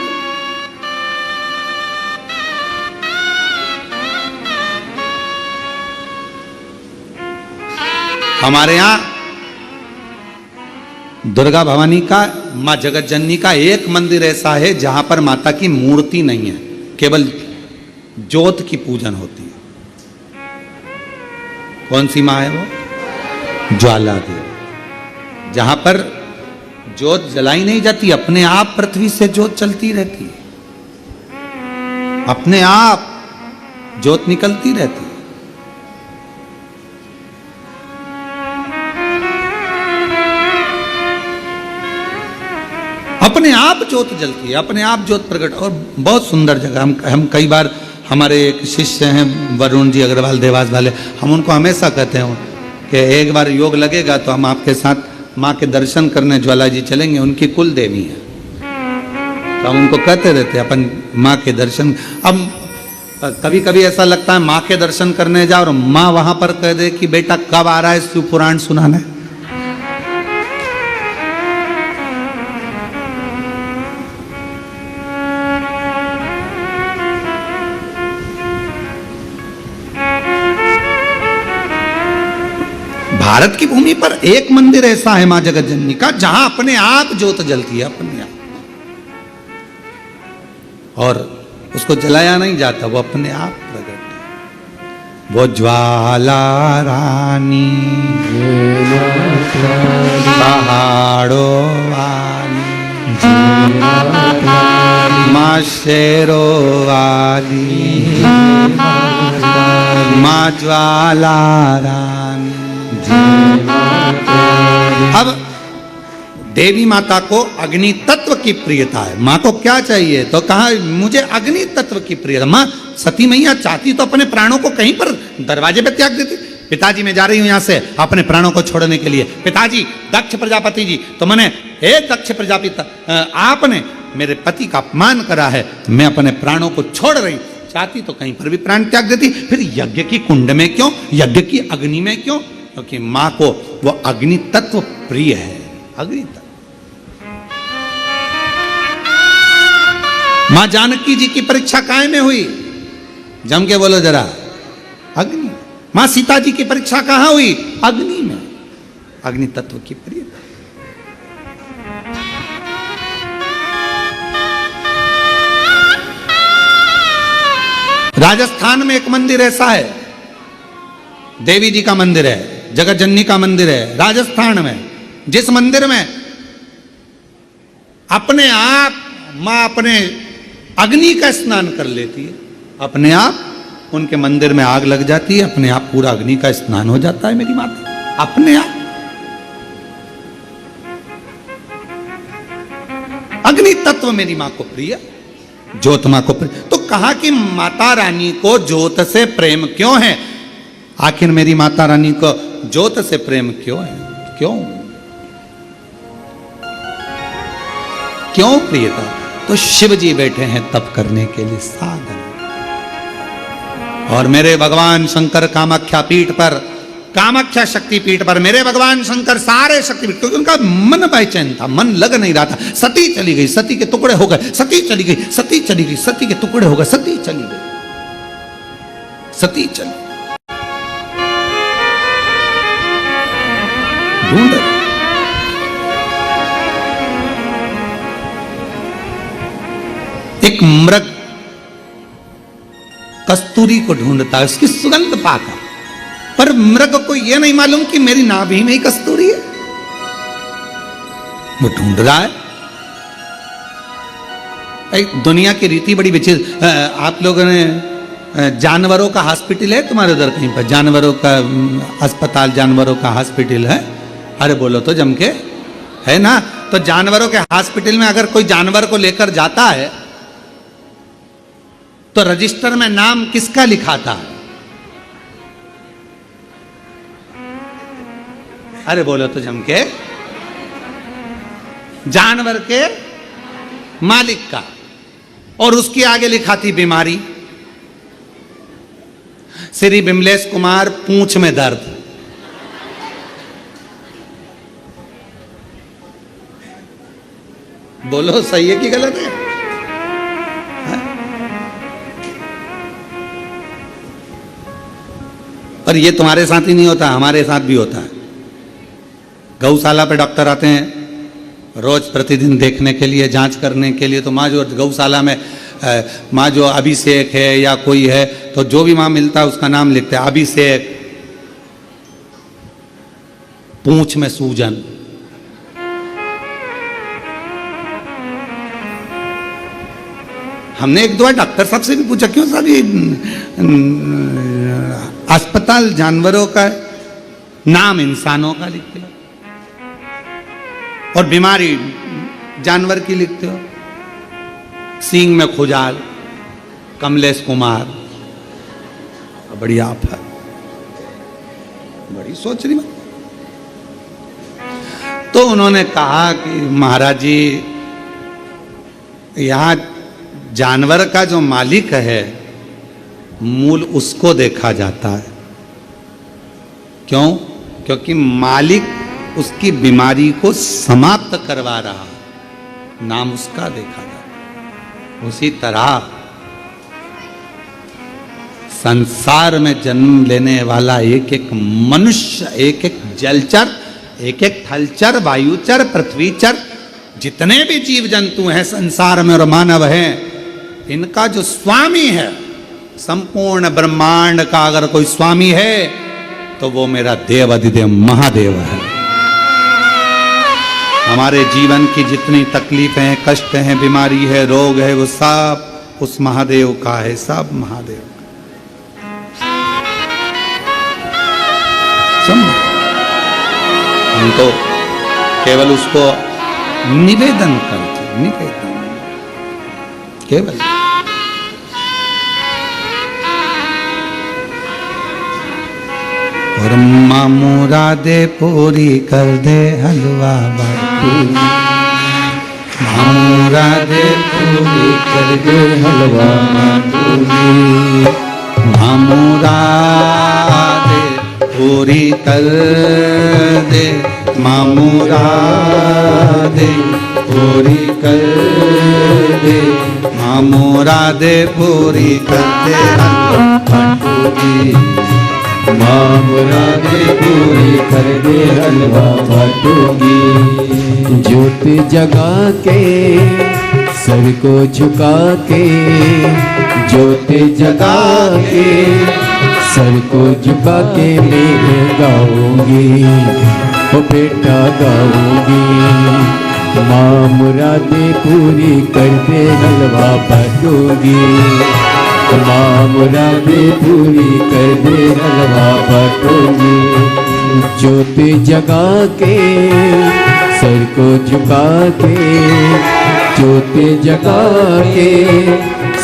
हमारे यहां दुर्गा भवानी का, मां जगत जननी का एक मंदिर ऐसा है जहां पर माता की मूर्ति नहीं है, केवल ज्योत की पूजन होती है। कौन सी मां है वो? ज्वाला देवी। जहां पर ज्योत जलाई नहीं जाती, अपने आप पृथ्वी से ज्योत चलती रहती है, अपने आप ज्योत निकलती रहती है। अपने आप ज्योत जलती है, अपने आप ज्योत प्रकट। और बहुत सुंदर जगह, हम कई बार, हमारे एक शिष्य हैं वरुण जी अग्रवाल देवास वाले, हम उनको हमेशा कहते हैं कि एक बार योग लगेगा तो हम आपके साथ माँ के दर्शन करने ज्वाला जी चलेंगे, उनकी कुल देवी है। तो हम उनको कहते रहते अपन माँ के दर्शन। अब कभी कभी ऐसा लगता है माँ के दर्शन करने जाओ और माँ वहां पर कह दे कि बेटा कब आ रहा है शिव पुराण सुनाने। भारत की भूमि पर एक मंदिर ऐसा है मां जगत जननी का जहां अपने आप ज्योत जलती है, अपने आप, और उसको जलाया नहीं जाता, वो अपने आप प्रकट है। वो ज्वाला रानी पहाड़ों वाली, मां शेरों वाली, मां ज्वाला रानी। अब देवी माता को अग्नि तत्व की प्रियता है। माँ को क्या चाहिए? तो कहा मुझे अग्नि तत्व की प्रियता। माँ सती मैया चाहती तो अपने प्राणों को कहीं पर दरवाजे पे त्याग देती। पिताजी मैं जा रही हूं यहां से अपने प्राणों को छोड़ने के लिए। पिताजी, दक्ष प्रजापति जी, तो मैंने, हे दक्ष प्रजापति, आपने मेरे पति का अपमान करा है, मैं अपने प्राणों को छोड़ रही। चाहती तो कहीं पर भी प्राण त्याग देती। फिर यज्ञ की कुंड में क्यों, यज्ञ की अग्नि में क्यों? क्योंकि मां को वो अग्नि तत्व प्रिय है। अग्नि तत्व। मां जानकी जी की परीक्षा काय में हुई? जम के बोलो जरा। अग्नि। मां सीता जी की परीक्षा कहां हुई? अग्नि में। अग्नि तत्व की प्रियता। राजस्थान में एक मंदिर ऐसा है, देवी जी का मंदिर है, जगत जननी का मंदिर है राजस्थान में, जिस मंदिर में अपने आप मां अपने अग्नि का स्नान कर लेती है। अपने आप उनके मंदिर में आग लग जाती है, अपने आप पूरा अग्नि का स्नान हो जाता है मेरी माता, अपने आप। अग्नि तत्व मेरी मां को प्रिय, ज्योत मां को प्रिय। तो कहा कि माता रानी को ज्योत से प्रेम क्यों है? आखिर मेरी माता रानी को ज्योत से प्रेम क्यों है? क्यों प्रियता? तो शिव जी बैठे हैं तप करने के लिए साधन। और मेरे भगवान शंकर कामाख्या पीठ पर, कामाख्या शक्ति पीठ पर मेरे भगवान शंकर सारे शक्तिपीठ, क्योंकि उनका मन बेचैन था, मन लग नहीं रहा था। सती चली गई, सती के टुकड़े हो गए, सती चली गई, सती चली गई, सती के टुकड़े हो गए, सती चली गई, सती चली ढूंढ रहे। एक मृग कस्तूरी को ढूंढता है उसकी सुगंध पाकर, पर मृग को यह नहीं मालूम कि मेरी नाभि में ही कस्तूरी है। वो ढूंढ रहा है। दुनिया की रीति बड़ी विचित्र। आप लोगों ने जानवरों का हॉस्पिटल है तुम्हारे उधर कहीं पर? जानवरों का अस्पताल, जानवरों का हॉस्पिटल है? अरे बोलो तो जम के, है ना? तो जानवरों के हॉस्पिटल में अगर कोई जानवर को लेकर जाता है तो रजिस्टर में नाम किसका लिखाता है? अरे बोलो तो जम के, जानवर के मालिक का। और उसकी आगे लिखाती बीमारी, श्री विमलेश कुमार पूंछ में दर्द। बोलो सही है कि गलत है? पर ये तुम्हारे साथ ही नहीं होता, हमारे साथ भी होता है। गौशाला पे डॉक्टर आते हैं रोज प्रतिदिन देखने के लिए, जांच करने के लिए। तो माँ जो गौशाला में माँ जो अभिषेक है या कोई है, तो जो भी माँ मिलता है उसका नाम लिखते हैं। अभिषेक, पूंछ में सूजन। हमने एक दो डॉक्टर साहब से भी पूछा, क्यों साहब ये अस्पताल जानवरों का है, नाम इंसानों का लिखते हो और बीमारी जानवर की लिखते हो। सींग में खुजाल, कमलेश कुमार। बड़ी आप है, बड़ी सोच रही बात। तो उन्होंने कहा कि महाराज जी, यहां जानवर का जो मालिक है मूल उसको देखा जाता है। क्यों? क्योंकि मालिक उसकी बीमारी को समाप्त करवा रहा है, नाम उसका देखा जाता है। उसी तरह संसार में जन्म लेने वाला एक एक मनुष्य, एक एक जलचर, एक एक थलचर, वायुचर, पृथ्वीचर, जितने भी जीव जंतु हैं संसार में और मानव हैं, इनका जो स्वामी है, संपूर्ण ब्रह्मांड का अगर कोई स्वामी है तो वो मेरा देव अधिदेव महादेव है। हमारे जीवन की जितनी तकलीफें हैं, कष्ट हैं, बीमारी है, रोग है, वो सब उस महादेव का है, सब महादेव का। हम तो केवल उसको निवेदन करते, निवेदन केवल। और माँ मुरादे पूरी कर दे हलवा बाटू, माँ मुरादे पूरी कर दे हलवा बाटू, माँ मुरादे पूरी कर दे, माँ मुरादे पूरी कर दे, माँ मुरादे पूरी कर दे हलवा बाटू, माँ मुरादे पूरी कर दे हलवा बाटूंगी। ज्योत जगा के सर को झुका के, ज्योत जगा के सर को झुका के मैं गाऊंगी, ओ बेटा गाऊंगी। माँ मुरादे पूरी कर दे हलवा बाटूंगी, माँ मुरादे पूरी कर दे हलवा बाटूंगी। ज्योत जगा के सर को झुका के, ज्योत जगा के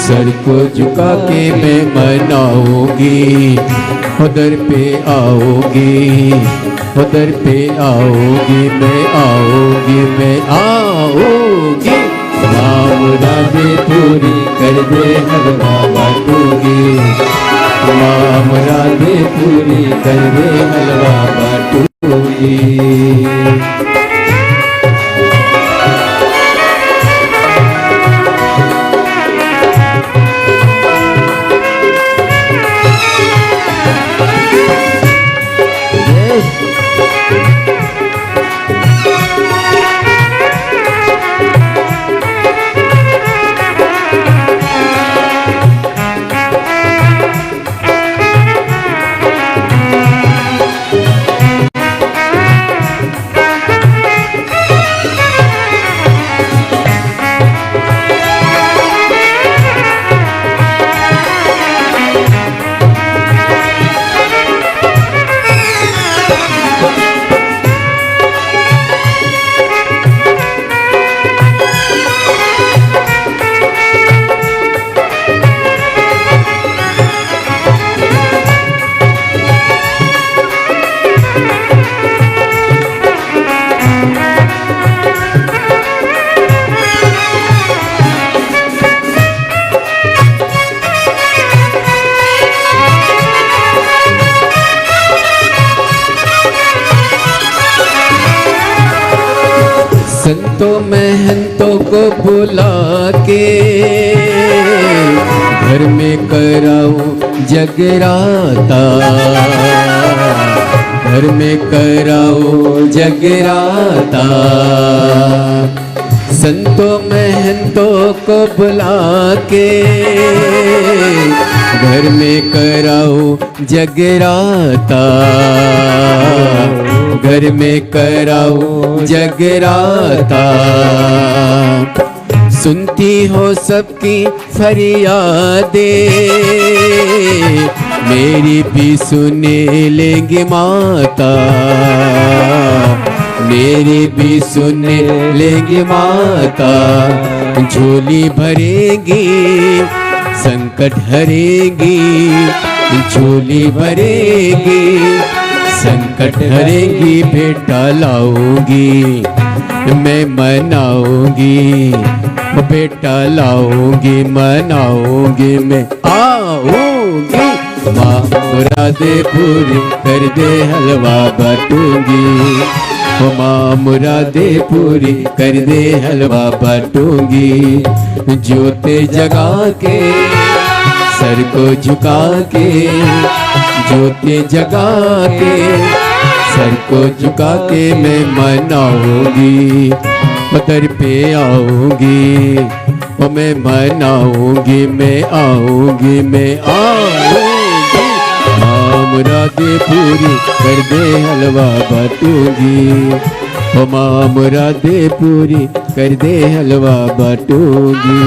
सर को झुका के मैं मनाऊंगी, उधर पे आओगी, उधर पे आओगी, मैं आऊंगी, मैं आऊंगी। माँ मुरादे पूरी कर दे हलवा बाटूंगी, माँ मुरादे पूरी कर दे हलवा बाटूंगी। महंतों को बुला के घर में कराऊं जगराता, घर में कराऊं जगराता। संतों महंतों को बुला के घर में कराऊं जगराता, घर में कराऊं जगराता। सुनती हो सबकी फरियादें, मेरी भी सुने लेंगे माता, मेरी भी सुने लेंगे माता। झोली भरेगी संकट हरेगी, झोली भरेगी संकट हरेगी। बेटा लाऊंगी मैं मनाऊंगी, बेटा लाऊंगी मनाऊंगी मैं आऊंगी। माँ मुरादे पूरी कर दे हलवा बाटूंगी, माँ मुरादे पूरी कर दे हलवा बाटूंगी। ज्योति जगा के सर को झुका के, ज्योति जगा के सर को झुका के मैं मनाऊंगी, दर पे आऊंगी, मैं मनाऊंगी, मैं आऊंगी, मैं आऊंगी। माँ मुरादे पूरी कर दे हलवा बाटूंगी, माँ मुरादे पूरी कर दे हलवा बाटूंगी।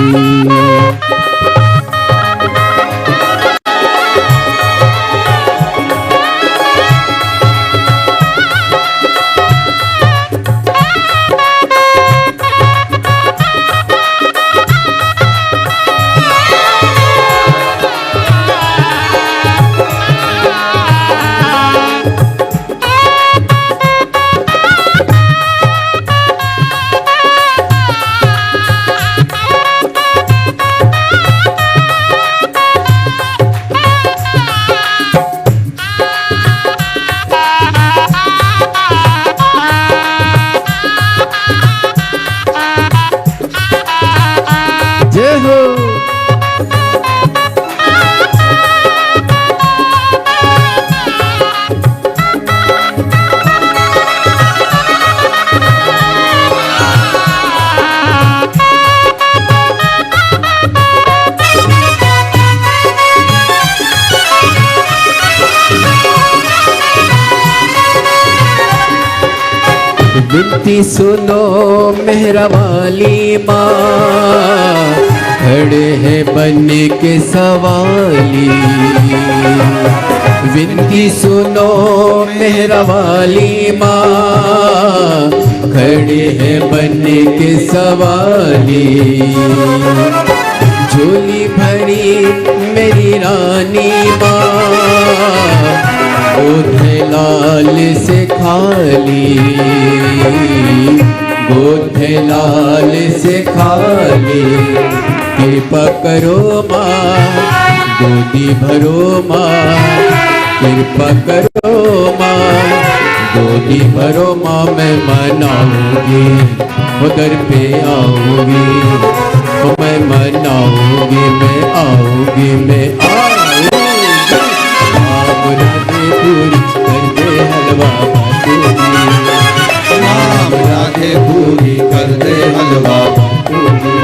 जय हो। विनती सुनो मेहरा वाली माँ, खड़े हैं बनने के सवाली। विनती सुनो मेहरा वाली माँ, खड़े हैं बनने के सवाली। झोली भरी मेरी रानी माँ, गोद है लाल से खाली, गोद है लाल से खाली। कृपा करो माँ गोदी भरो माँ, कृपा करो माँ गोदी भरो माँ। मैं मनाऊंगी उधर पे आऊंगी, मैं मनाऊंगी, मैं आऊंगी, मैं आऊंगी। मुरादे पूरी कर दे हलवा बाटूंगी, मुरादे पूरी कर दे हलवा बाटूंगी।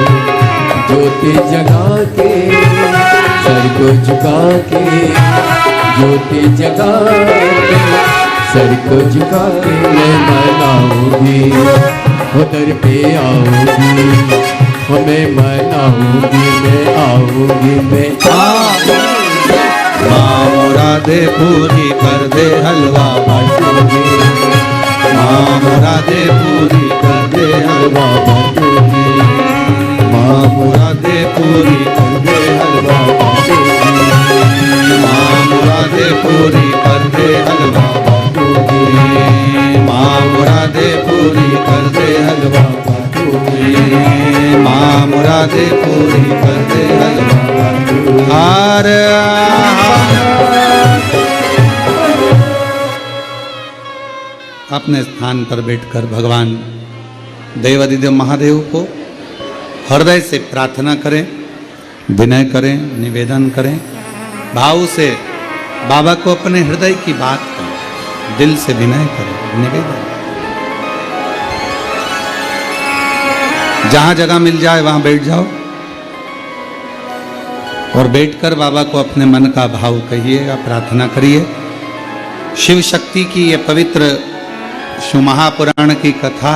ज्योति जगा के सर को झुका के, ज्योति जगा के सर को झुका के मैं मनाऊंगी उधर पे आऊंगी, मैं मनाऊंगी, मैं आऊंगी, मैं आऊंगी। माँ मुरादे पूरी कर दे हलवा बाटूंगी, माँ मुरादे पूरी कर दे हलवा बाटूंगी, माँ मुरादे पूरी कर दे हलवा बाटूंगी, माँ मुरादे पूरी कर दे हलवा बाटूंगी, माँ मुरादे पूरी कर दे हलवा बाटूंगी, माँ मुरादे पूरी कर दे हलवा बाटूंगी। अपने स्थान पर बैठकर भगवान देवाधिदेव महादेव को हृदय से प्रार्थना करें, विनय करें, निवेदन करें, भाव से बाबा को अपने हृदय की बात करें, दिल से विनय करें, निवेदन। जहां जगह मिल जाए वहां बैठ जाओ और बैठकर बाबा को अपने मन का भाव कहिएगा, प्रार्थना करिए। शिव शक्ति की ये पवित्र शिव महापुराण की कथा,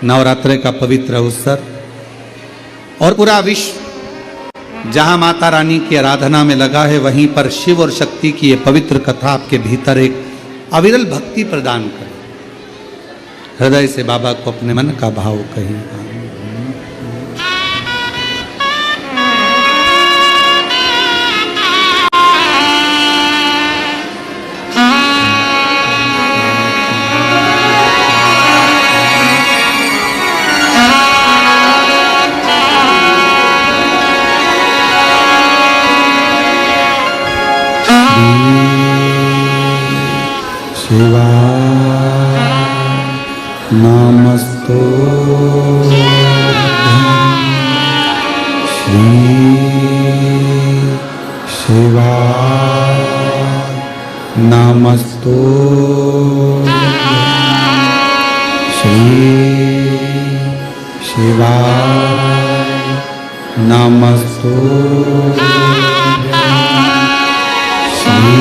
नवरात्रि का पवित्र अवसर और पूरा विश्व जहां माता रानी की आराधना में लगा है, वहीं पर शिव और शक्ति की ये पवित्र कथा आपके भीतर एक अविरल भक्ति प्रदान करे। हृदय से बाबा को अपने मन का भाव कहिएगा। शिवा नमस्तो श्री शिवा नमस्तो श्री शिवा नमस्तो श्री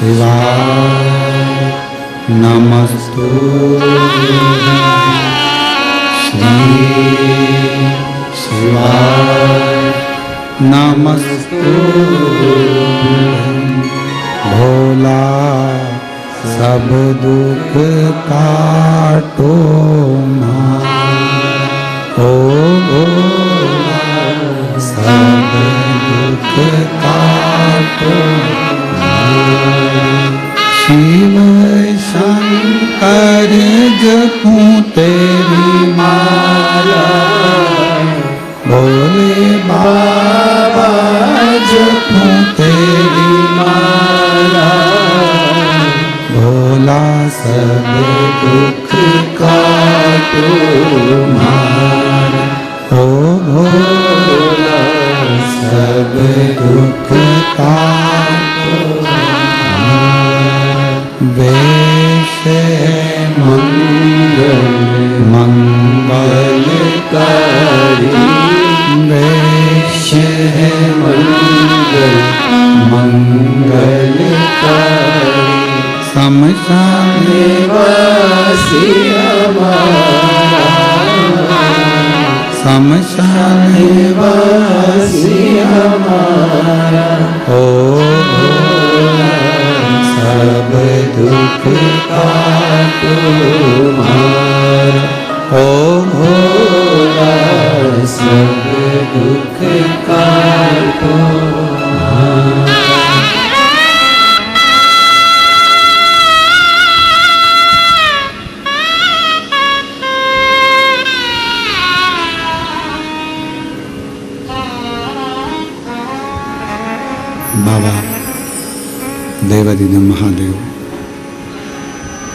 शिवाय नमस्तो श्री शिवाय नमस्तो भोला सब दुख काटो ना, ओ भोला सब दुख काटो। शिव शंकर जपूं तेरी माला, भोले बाबा जपूं तेरी माला, भोला सब दुख काटो मारा, ओ भोला सब दुख काटो। वेश मंगल मंगलकारी, वेश मंगल मंगलकारी, शमशान निवासी हमारा, शमशान निवासी हमारा, ओ सब दुख काटो मारा, ओ भोला सब दुख काटो मारा। बाबा देवाधिदेव महादेव,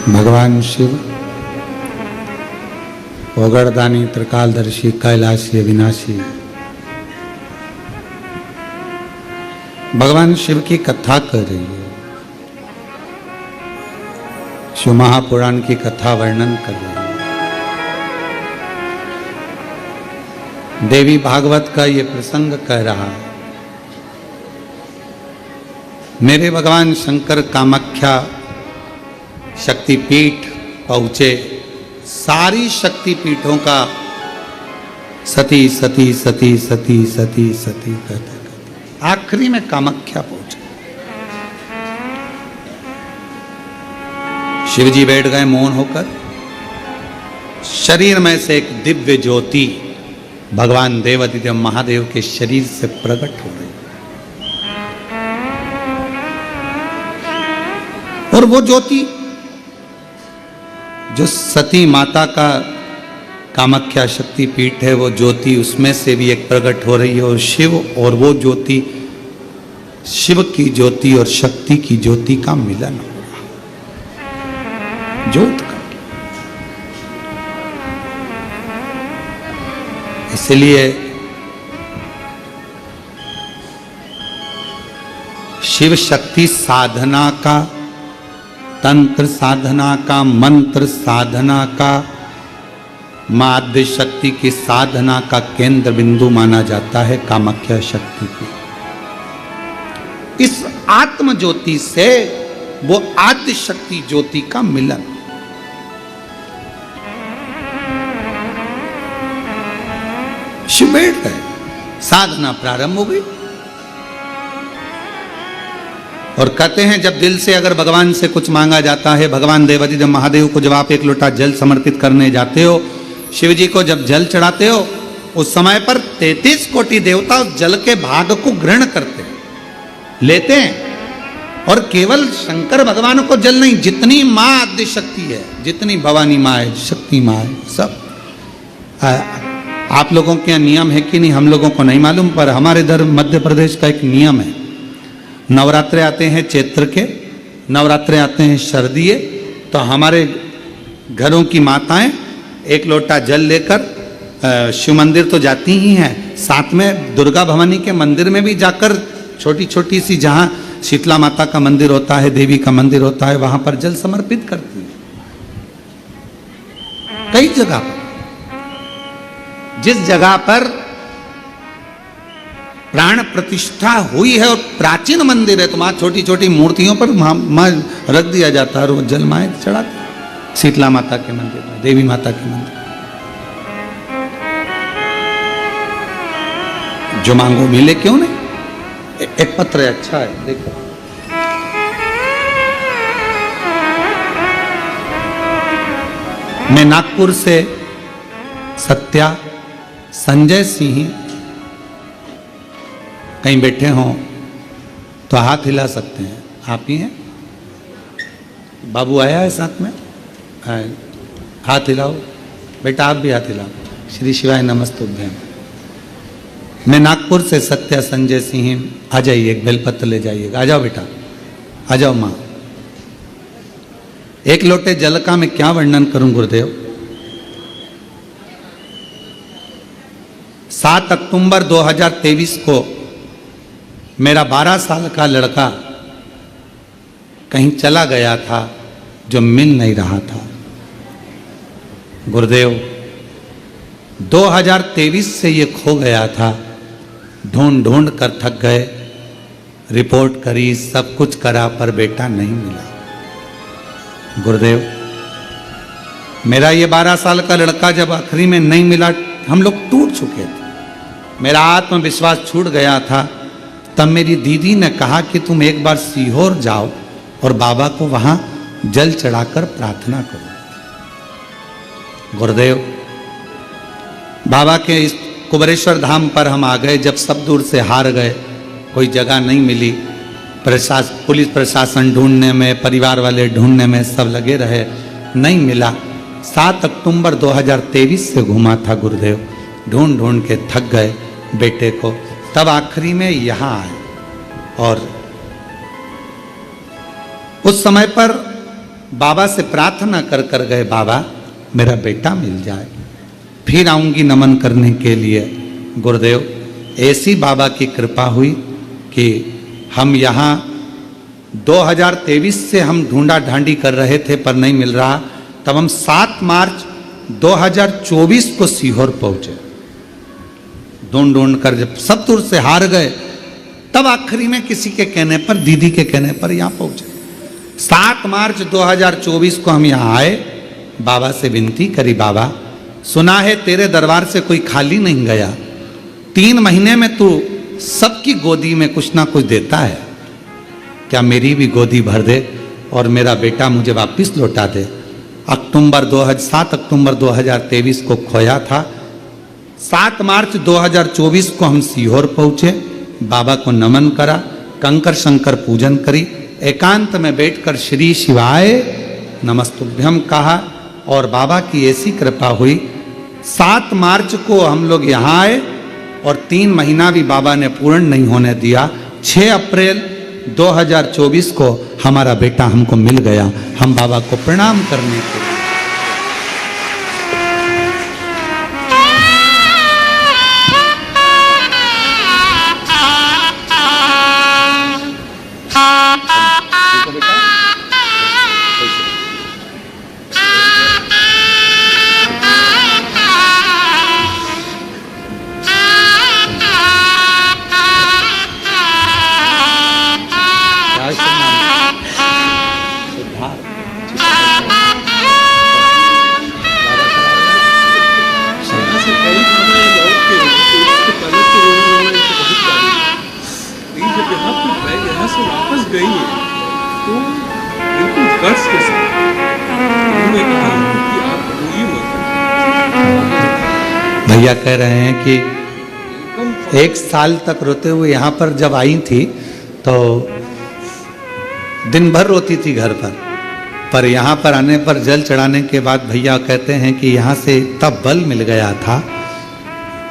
भगवान शिव ओगड़दानी, त्रिकालदर्शी, कैलाशी, अविनाशी, भगवान शिव की कथा कर रही है, शिव महापुराण की कथा वर्णन कर रही है। देवी भागवत का ये प्रसंग कह रहा है, मेरे भगवान शंकर कामाख्या शक्तिपीठ पहुंचे। सारी शक्तिपीठों का सती सती सती सती सती सती कहते कहते आखिरी में कामाख्या पहुंचे। शिवजी बैठ गए मौन होकर। शरीर में से एक दिव्य ज्योति भगवान देवाधिदेव महादेव के शरीर से प्रकट हो रही, और वो ज्योति जो सती माता का कामाख्या शक्ति पीठ है, वो ज्योति उसमें से भी एक प्रकट हो रही है। और शिव और वो ज्योति, शिव की ज्योति और शक्ति की ज्योति का मिलन हो रहा, ज्योत का। इसलिए शिव शक्ति साधना का, तंत्र साधना का, मंत्र साधना का, मां आद्य शक्ति की साधना का केंद्र बिंदु माना जाता है कामाख्या शक्ति की। इस आत्म ज्योति से वो आद्य शक्ति ज्योति का मिलन। शिव बैठ गए, साधना प्रारंभ हो गई। और कहते हैं जब दिल से अगर भगवान से कुछ मांगा जाता है, भगवान देवाधिदेव महादेव को जब आप एक लोटा जल समर्पित करने जाते हो, शिव जी को जब जल चढ़ाते हो, उस समय पर 33 कोटि देवता उस जल के भाग को ग्रहण करते हैं, लेते हैं। और केवल शंकर भगवान को जल नहीं, जितनी मां आद्य शक्ति है, जितनी भवानी मां है, शक्ति मां है, सब। आप लोगों के यहाँ नियम है कि नहीं हम लोगों को नहीं मालूम, पर हमारे इधर मध्य प्रदेश का एक नियम है। नवरात्रे आते हैं चैत्र के, नवरात्रे आते हैं शरदीय, तो हमारे घरों की माताएं एक लोटा जल लेकर शिव मंदिर तो जाती ही हैं, साथ में दुर्गा भवानी के मंदिर में भी जाकर छोटी छोटी सी, जहाँ शीतला माता का मंदिर होता है, देवी का मंदिर होता है, वहां पर जल समर्पित करती है। कई जगह पर, जिस जगह पर प्राण प्रतिष्ठा हुई है और प्राचीन मंदिर है, तो वहां छोटी छोटी मूर्तियों पर रख दिया जाता है और वो जल माए चढ़ाते। शीतला माता के मंदिर में, देवी माता के मंदिर, जो मांगो मिले, क्यों नहीं। एक पत्र है, अच्छा है, देखो। मैं नागपुर से सत्या संजय सिंह, कहीं बैठे हों तो हाथ हिला सकते हैं। आप ही हैं? बाबू आया है साथ में? हाथ हिलाओ बेटा, आप भी हाथ हिलाओ। श्री शिवाय नमस्तुभ्यं। मैं नागपुर से सत्या संजय सिंह। आ जाइए, एक बेलपत्र ले जाइएगा। आ जाओ बेटा, आ जाओ माँ। एक लोटे जल का मैं क्या वर्णन करूं गुरुदेव। 7 अक्टूबर 2023 को मेरा 12 साल का लड़का कहीं चला गया था, जो मिल नहीं रहा था। गुरुदेव 2023 से ये खो गया था, ढूंढ ढूंढ कर थक गए, रिपोर्ट करी, सब कुछ करा, पर बेटा नहीं मिला। गुरुदेव मेरा ये 12 साल का लड़का जब आखिरी में नहीं मिला, हम लोग टूट चुके थे, मेरा आत्मविश्वास छूट गया था। तब मेरी दीदी ने कहा कि तुम एक बार सीहोर जाओ और बाबा को वहां जल चढ़ाकर प्रार्थना करो। गुरुदेव बाबा के इस कुबरेश्वर धाम पर हम आ गए। जब सब दूर से हार गए, कोई जगह नहीं मिली, पुलिस प्रशासन ढूंढने में, परिवार वाले ढूंढने में, सब लगे रहे, नहीं मिला। 7 अक्टूबर 2023 से घूमा था गुरुदेव, ढूंढ ढूंढ के थक गए बेटे को। तब आखिरी में यहाँ आए और उस समय पर बाबा से प्रार्थना कर कर गए, बाबा मेरा बेटा मिल जाए, फिर आऊंगी नमन करने के लिए। गुरुदेव ऐसी बाबा की कृपा हुई कि हम यहाँ 2023 से हम ढूंढा ढांडी कर रहे थे, पर नहीं मिल रहा। तब हम 7 मार्च 2024 को सीहोर पहुंचे। ढूंढ ढूंढ कर जब सब दूर से हार गए, तब आखिरी में किसी के कहने पर, दीदी के कहने पर यहाँ पहुंचे। 7 मार्च 2024 को हम यहाँ आए, बाबा से विनती करी, बाबा सुना है तेरे दरबार से कोई खाली नहीं गया, 3 महीने में तू सबकी गोदी में कुछ ना कुछ देता है, क्या मेरी भी गोदी भर दे और मेरा बेटा मुझे वापिस लौटा दे। 7 अक्टूबर 2023 को खोया था। 7 मार्च 2024 को हम सीहोर पहुंचे, बाबा को नमन करा, कंकर शंकर पूजन करी, एकांत में बैठकर श्री शिवाय नमस्तुभ्यम कहा और बाबा की ऐसी कृपा हुई। 7 मार्च को हम लोग यहाँ आए और 3 महीना भी बाबा ने पूर्ण नहीं होने दिया। 6 अप्रैल 2024 को हमारा बेटा हमको मिल गया। हम बाबा को प्रणाम करने के तो बिल्कुल गर्ज के साथ उन्होंने कहा कि आप रोइए मत। भैया कह रहे हैं कि 1 साल तक रोते हुए यहाँ पर जब आई थी तो दिन भर रोती थी घर पर यहाँ पर आने पर जल चढ़ाने के बाद भैया कहते हैं कि यहाँ से तब बल मिल गया था,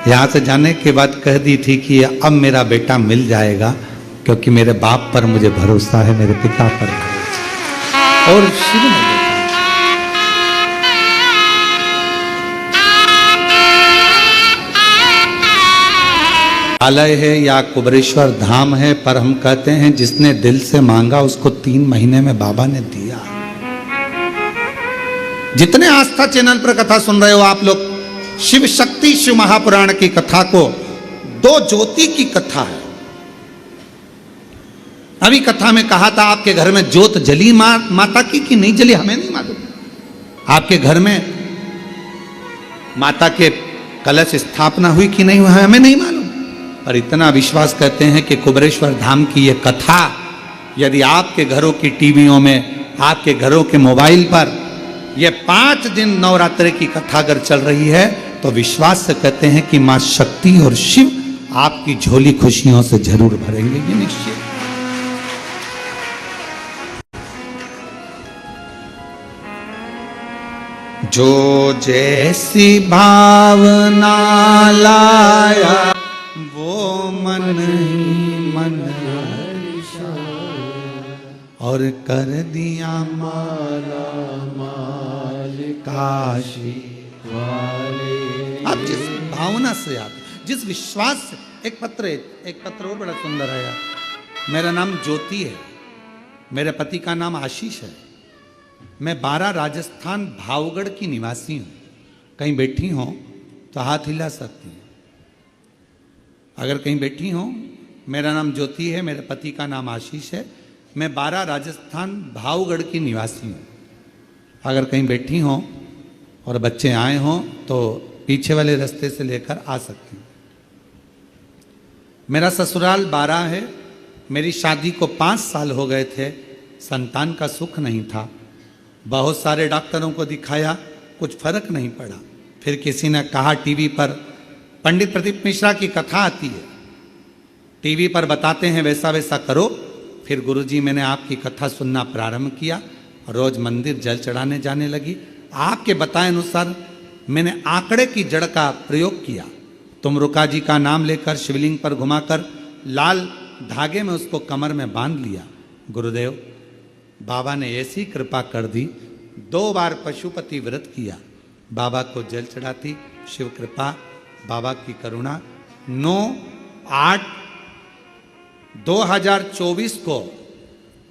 यहाँ से जाने के बाद कह दी थी कि अब मेरा बेटा मिल जाएगा, क्योंकि मेरे बाप पर मुझे भरोसा है, मेरे पिता पर भरोसा है। और शिव ने देखा। आलय है या कुबरेश्वर धाम है, पर हम कहते हैं जिसने दिल से मांगा उसको 3 महीने में बाबा ने दिया। जितने आस्था चैनल पर कथा सुन रहे हो आप लोग, शिव शक्ति शिव महापुराण की कथा को 2 ज्योति की कथा है। अभी कथा में कहा था आपके घर में ज्योत जली माता की कि नहीं जली हमें नहीं मालूम। आपके घर में माता के कलश स्थापना हुई कि नहीं हुई हमें नहीं मालूम, पर इतना विश्वास करते हैं कि कुबरेश्वर धाम की ये कथा यदि आपके घरों की टीवियों में, आपके घरों के मोबाइल पर ये 5 दिन नवरात्रि की कथा अगर चल रही है तो विश्वास से कहते हैं कि मां शक्ति और शिव आपकी झोली खुशियों से जरूर भरेंगे, ये निश्चित। जो जैसी भावना लाया वो मन ही मन और कर दिया माला माल काशी वाले। अब जिस भावना से आप, जिस विश्वास से, एक पत्र और बड़ा सुंदर है यार। मेरा नाम ज्योति है, मेरे पति का नाम आशीष है, मैं 12 राजस्थान भावगढ़ की निवासी हूँ। कहीं बैठी हो तो हाथ हिला सकती हैं। अगर कहीं बैठी हो, मेरा नाम ज्योति है, मेरे पति का नाम आशीष है, मैं 12 राजस्थान भावगढ़ की निवासी हूँ। अगर कहीं बैठी हो और बच्चे आए हों तो पीछे वाले रास्ते से लेकर आ सकती हैं। मेरा ससुराल 12 है। मेरी शादी को 5 साल हो गए थे, संतान का सुख नहीं था। बहुत सारे डॉक्टरों को दिखाया, कुछ फर्क नहीं पड़ा। फिर किसी ने कहा टीवी पर पंडित प्रदीप मिश्रा की कथा आती है, टीवी पर बताते हैं वैसा वैसा करो। फिर गुरुजी मैंने आपकी कथा सुनना प्रारंभ किया, रोज मंदिर जल चढ़ाने जाने लगी। आपके बताए अनुसार मैंने आंकड़े की जड़ का प्रयोग किया। तुमरुका जी का नाम लेकर शिवलिंग पर घुमाकर लाल धागे में उसको कमर में बांध लिया। गुरुदेव बाबा ने ऐसी कृपा कर दी, 2 बार पशुपति व्रत किया, बाबा को जल चढ़ाती, शिव कृपा, बाबा की करुणा। 9/8/2024 को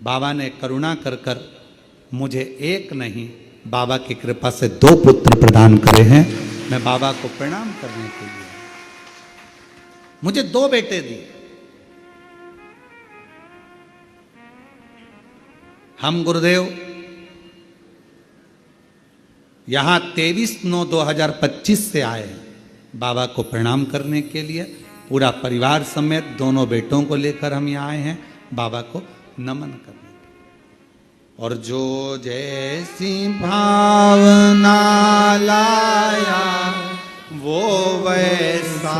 बाबा ने करुणा कर कर मुझे एक नहीं, बाबा की कृपा से 2 पुत्र प्रदान करे हैं। मैं बाबा को प्रणाम करने के लिए, मुझे 2 बेटे दिए। हम गुरुदेव यहां 23/9/2025 से आए हैं बाबा को प्रणाम करने के लिए। पूरा परिवार समेत दोनों बेटों को लेकर हम यहाँ आए हैं बाबा को नमन करने। और जो जैसी भावना लाया वो वैसा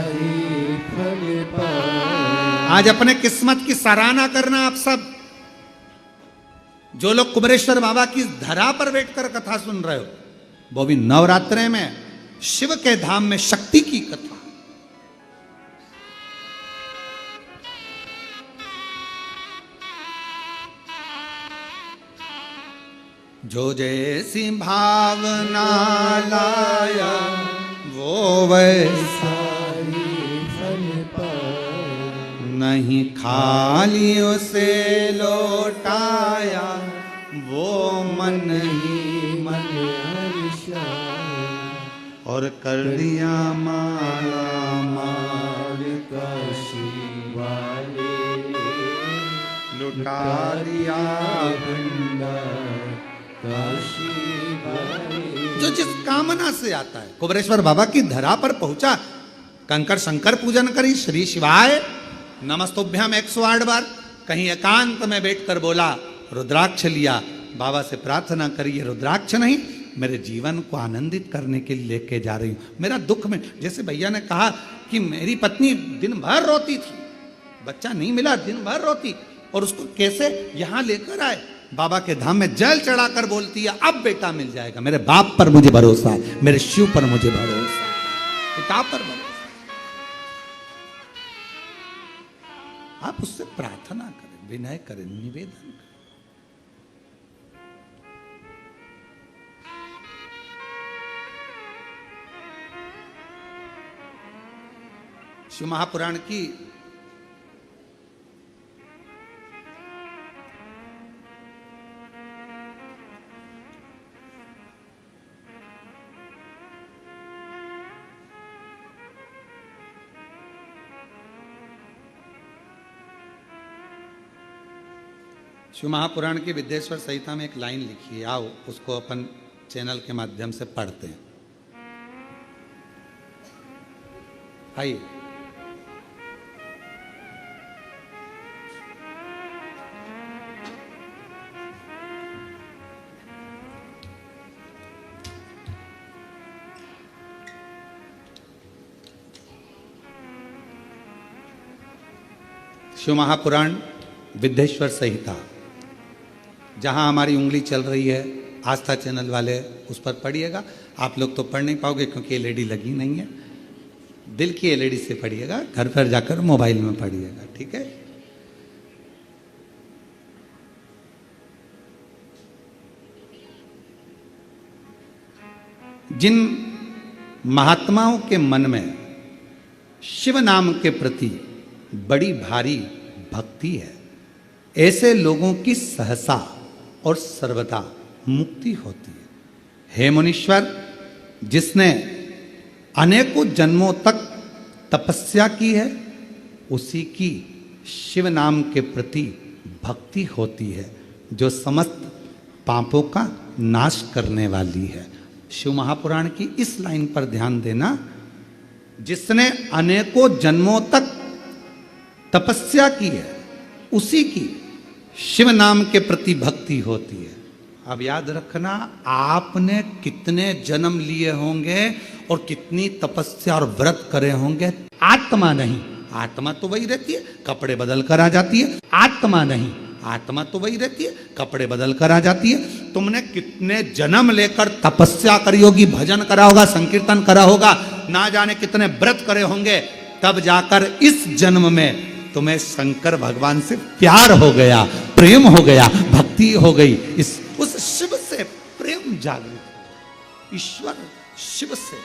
ही फल पाया। आज अपने किस्मत की सराहना करना आप सब, जो लोग कुबरेश्वर बाबा की धरा पर बैठकर कथा सुन रहे हो, वो भी नवरात्रे में शिव के धाम में शक्ति की कथा। जो जैसी भावना लाया वो वैसा ही फल पाया, नहीं खाली उसे लौटाया वो मन ही मन हर्षाया। और कर दिया माला माल काशी वाले, लुटा दिया भंडार काशी वाले। जो जिस कामना से आता है, कुबरेश्वर बाबा की धरा पर पहुंचा, कंकर शंकर पूजन करी, श्री शिवाय नमस्तुभ्यम 108 बार, कहीं एकांत में बैठकर बोला रुद्राक्ष लिया, बाबा से प्रार्थना करिए रुद्राक्ष नहीं, मेरे जीवन को आनंदित करने के लिए लेके जा रही हूँ। मेरा दुख में, जैसे भैया ने कहा कि मेरी पत्नी दिन भर रोती थी, बच्चा नहीं मिला, दिन भर रोती, और उसको कैसे यहाँ लेकर आए, बाबा के धाम में जल चढ़ाकर बोलती है अब बेटा मिल जाएगा। मेरे बाप पर मुझे भरोसा है, मेरे शिव पर मुझे भरोसा है, पिता पर भरोसा। आप उससे प्रार्थना करें, विनय करें, निवेदन करें। शिव महापुराण की शिव महापुराण की विद्येश्वर संहिता में एक लाइन लिखी है, आओ उसको अपन चैनल के माध्यम से पढ़ते हैं। आइए। शिव महापुराण विद्येश्वर संहिता, जहां हमारी उंगली चल रही है, आस्था चैनल वाले उस पर पढ़िएगा। आप लोग तो पढ़ नहीं पाओगे क्योंकि एलईडी लगी नहीं है, दिल की एलईडी से पढ़िएगा, घर पर जाकर मोबाइल में पढ़िएगा, ठीक है। जिन महात्माओं के मन में शिव नाम के प्रति बड़ी भारी भक्ति है, ऐसे लोगों की सहसा और सर्वदा मुक्ति होती है। हे मुनीश्वर, जिसने अनेकों जन्मों तक तपस्या की है, उसी की शिव नाम के प्रति भक्ति होती है, जो समस्त पापों का नाश करने वाली है। शिव महापुराण की इस लाइन पर ध्यान देना, जिसने अनेकों जन्मों तक तपस्या की है, उसी की शिव नाम के प्रति भक्ति होती है। अब याद रखना, आपने कितने जन्म लिए होंगे और कितनी तपस्या और व्रत करे होंगे, आत्मा नहीं, आत्मा तो वही रहती है, कपड़े बदल कर आ जाती है। आत्मा नहीं, आत्मा तो वही रहती है, कपड़े बदल कर आ जाती है। तुमने कितने जन्म लेकर तपस्या करी होगी, भजन करा होगा, संकीर्तन करा होगा, ना जाने कितने व्रत करे होंगे, तब जाकर इस जन्म में तुम्हें शंकर भगवान से प्यार हो गया, प्रेम हो गया, भक्ति हो गई, उस शिव से प्रेम जागृत हो, ईश्वर शिव से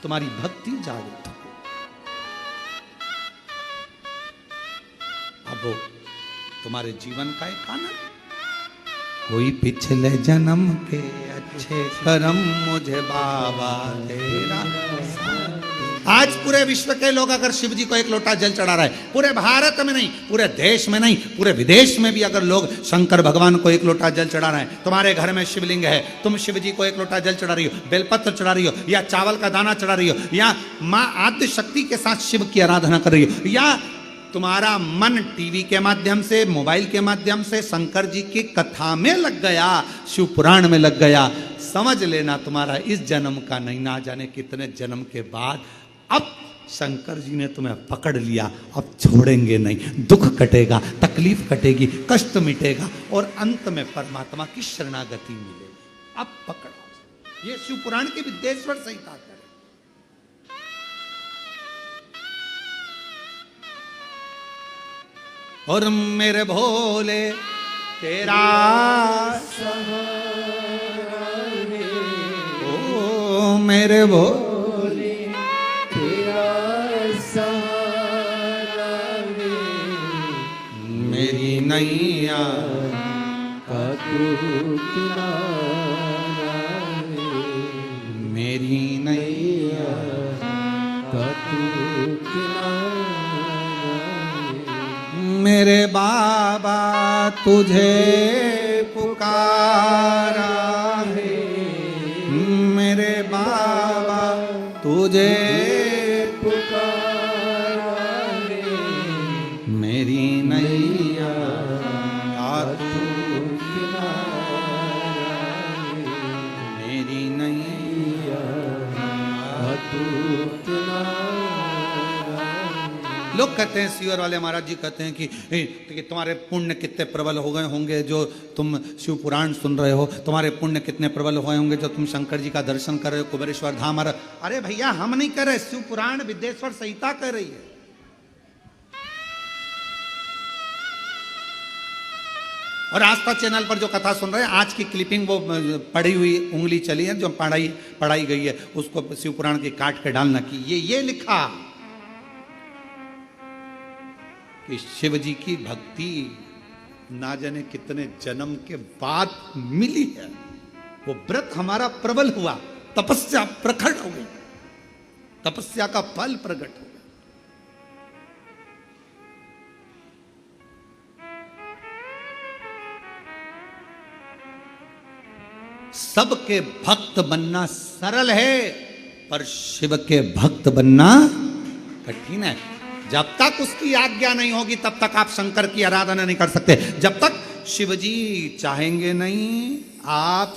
तुम्हारी भक्ति जागृत हो। अब वो तुम्हारे जीवन का एक आनंद, कोई पिछले जन्म के अच्छे कर्म मुझे बाबा तेरा। आज पूरे विश्व के लोग अगर शिव जी को एक लोटा जल चढ़ा रहे, पूरे भारत में नहीं, पूरे देश में नहीं, पूरे विदेश में भी अगर लोग शंकर भगवान को एक लोटा जल चढ़ा रहे हैं, तुम्हारे घर में शिवलिंग है, तुम शिव जी को एक लोटा जल चढ़ा रही हो, बेलपत्र चढ़ा रही हो, या चावल का दाना चढ़ा रही हो, या माँ आद्य शक्ति के साथ शिव की आराधना कर रही हो, या तुम्हारा मन टीवी के माध्यम से, मोबाइल के माध्यम से शंकर जी की कथा में लग गया, शिव पुराण में लग गया, समझ लेना तुम्हारा इस जन्म का नहीं, ना जाने कितने जन्म के बाद अब शंकर जी ने तुम्हें पकड़ लिया, अब छोड़ेंगे नहीं। दुख कटेगा, तकलीफ कटेगी, कष्ट मिटेगा और अंत में परमात्मा की शरणागति मिलेगी। अब पकड़ो, ये शिव पुराण की विद्येश्वर संहिता है। और मेरे भोले तेरा सहारा है, ओ मेरे भोले तेरा सहारा है, मेरी नैया का तू किनारा है, मेरी नैया का तू किनारा। मेरे बाबा तुझे पुकारा है, मेरे बाबा तुझे पुकारा है, मेरी नैया तू लोग कहते हैं, सीवर वाले महाराज जी कहते हैं कि तुम्हारे पुण्य कितने प्रबल हो गए होंगे जो तुम शिव पुराण सुन रहे हो, तुम्हारे पुण्य कितने प्रबल हुए होंगे जो तुम शंकर जी का दर्शन कर रहे हो, कुबेरेश्वर धाम। अरे भैया, हम नहीं कर रहे, शिव पुराण विद्येश्वर संहिता कर रही है। और आस्था चैनल पर जो कथा सुन रहे हैं, आज की क्लिपिंग वो पढ़ी हुई उंगली चली है जो पढ़ाई गई है, उसको शिव पुराण की काट के डालना की ये लिखा कि शिव जी की भक्ति ना जाने कितने जन्म के बाद मिली है। वो व्रत हमारा प्रबल हुआ, तपस्या प्रकट हो गई, तपस्या का फल प्रकट हो गया। सबके भक्त बनना सरल है, पर शिव के भक्त बनना कठिन है। जब तक उसकी आज्ञा नहीं होगी तब तक आप शंकर की आराधना नहीं कर सकते। जब तक शिवजी चाहेंगे नहीं, आप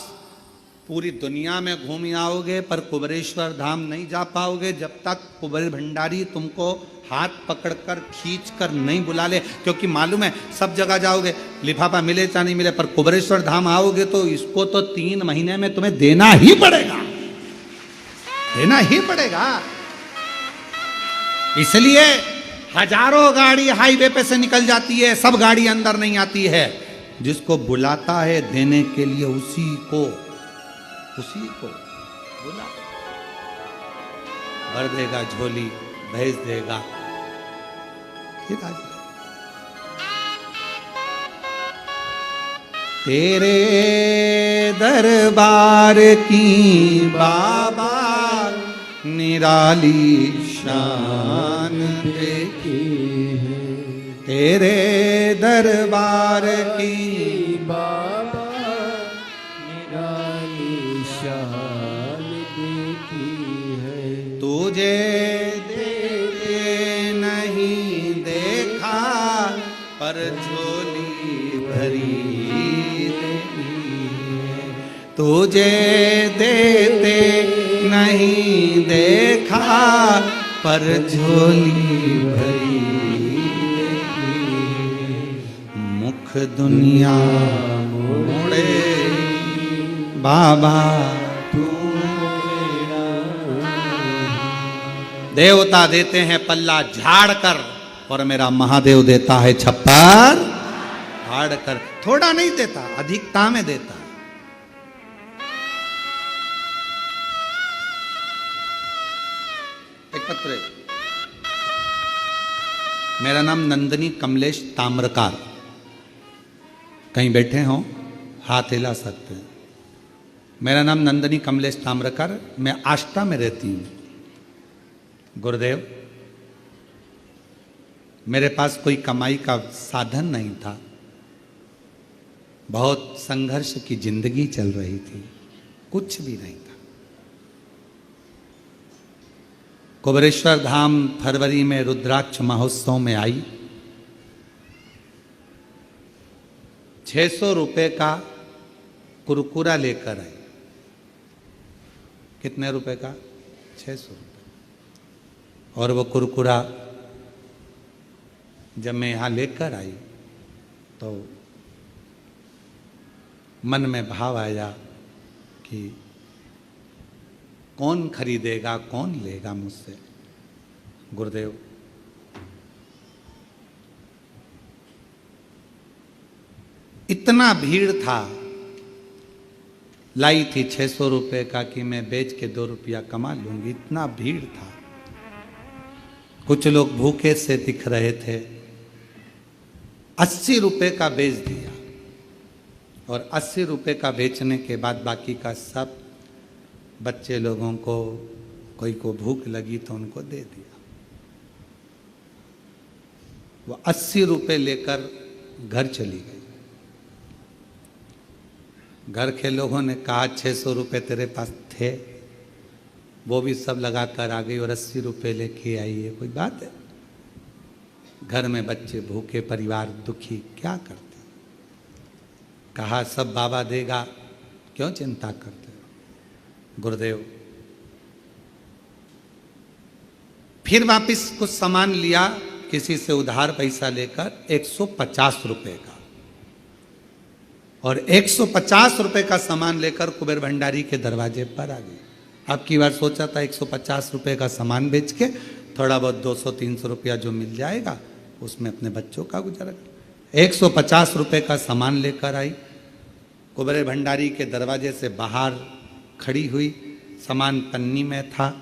पूरी दुनिया में घूम आओगे पर कुबेरेश्वर धाम नहीं जा पाओगे जब तक कुबेर भंडारी तुमको हाथ पकड़कर खींचकर नहीं बुला ले। क्योंकि मालूम है, सब जगह जाओगे, लिफाफा मिले चाहे नहीं मिले, पर कुबेरेश्वर धाम आओगे तो इसको तो 3 महीने में तुम्हें देना ही पड़ेगा, देना ही पड़ेगा। इसलिए हजारों गाड़ी हाईवे पे से निकल जाती है, सब गाड़ी अंदर नहीं आती है। जिसको बुलाता है देने के लिए उसी को बुला, भर देगा झोली, भेज देगा, फिर आ जाएगा। तेरे दरबार की बाबा निराली शान देखी है, तेरे दरबार की बाबा निराली शान देखी है। तुझे देखे नहीं देखा पर झोली भरी देखी है, तुझे देते नहीं देखा पर झोली भरी मुख दुनिया मोड़े बाबा तू। देवता देते हैं पल्ला झाड़ कर और मेरा महादेव देता है छप्पर फाड़ कर। थोड़ा नहीं देता, अधिकता में देता है। पत्र, मेरा नाम नंदनी कमलेश ताम्रकार। कहीं बैठे हो हाथ हिला सकते हैं। मेरा नाम नंदनी कमलेश ताम्रकार, मैं आष्टा में रहती हूँ। गुरुदेव, मेरे पास कोई कमाई का साधन नहीं था, बहुत संघर्ष की जिंदगी चल रही थी, कुछ भी नहीं था। कुबेरेश्वर धाम फरवरी में रुद्राक्ष महोत्सव में आई। 600 रुपए का कुरकुरा लेकर आई। कितने रुपए का? 600 रुपये। और वो कुरकुरा जब मैं यहाँ लेकर आई तो मन में भाव आया कि कौन खरीदेगा, कौन लेगा मुझसे। गुरुदेव, इतना भीड़ था, लाई थी 600 रुपए का कि मैं बेच के 2 रुपया कमा लूंगी, इतना भीड़ था। कुछ लोग भूखे से दिख रहे थे, 80 रुपए का बेच दिया और 80 रुपए का बेचने के बाद बाकी का सब बच्चे लोगों को, कोई को भूख लगी तो उनको दे दिया। वो 80 रुपए लेकर घर चली गई। घर के लोगों ने कहा 600 रुपए तेरे पास थे, वो भी सब लगा कर आ गई और 80 रुपए लेके आई है, कोई बात है? घर में बच्चे भूखे, परिवार दुखी, क्या करते? कहा सब बाबा देगा, क्यों चिंता करते? गुरुदेव, फिर वापस कुछ सामान लिया किसी से उधार पैसा लेकर 150 रुपए का, और 150 रुपए का सामान लेकर कुबेर भंडारी के दरवाजे पर आ गई। अब की बार सोचा था 150 रुपए का सामान बेच के थोड़ा बहुत 200-300 रुपया जो मिल जाएगा उसमें अपने बच्चों का गुजारा कर। 150 रुपए का सामान लेकर आई, कुबेर भंडारी के दरवाजे से बाहर खड़ी हुई, सामान पन्नी में था।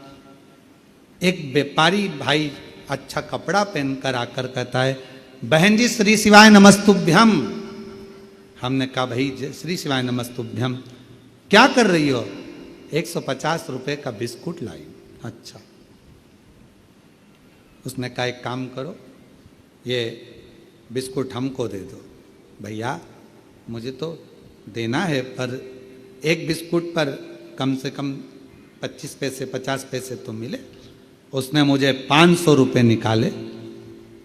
एक व्यापारी भाई अच्छा कपड़ा पहनकर आकर कहता है, बहन जी श्री शिवाय नमस्तुभ्यम। हमने कहा भाई श्री शिवाय नमस्तुभ्यम, क्या कर रही हो? 150 रुपए का बिस्कुट लाई। अच्छा। उसने कहा एक काम करो, ये बिस्कुट हमको दे दो। भैया मुझे तो देना है, पर एक बिस्कुट पर कम से कम 25 पैसे 50 पैसे तो मिले। उसने मुझे 500 रुपये निकाले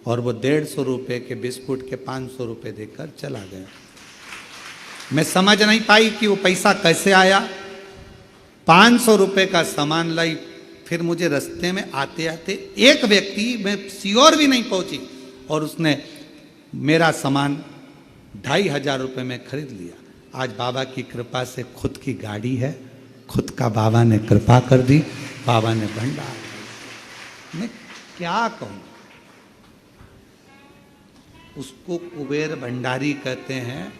और वो 150 रुपये के बिस्कुट के 500 रुपये देकर चला गया। मैं समझ नहीं पाई कि वो पैसा कैसे आया। 500 रुपये का सामान लाई। फिर मुझे रास्ते में आते आते एक व्यक्ति, मैं श्योर भी नहीं पहुंची, और उसने मेरा सामान 2500 रुपये में खरीद लिया। आज बाबा की कृपा से खुद की गाड़ी है, खुद का बाबा ने कृपा कर दी, बाबा ने भंडार। मैं क्या कहूँ, उसको कुबेर भंडारी कहते हैं।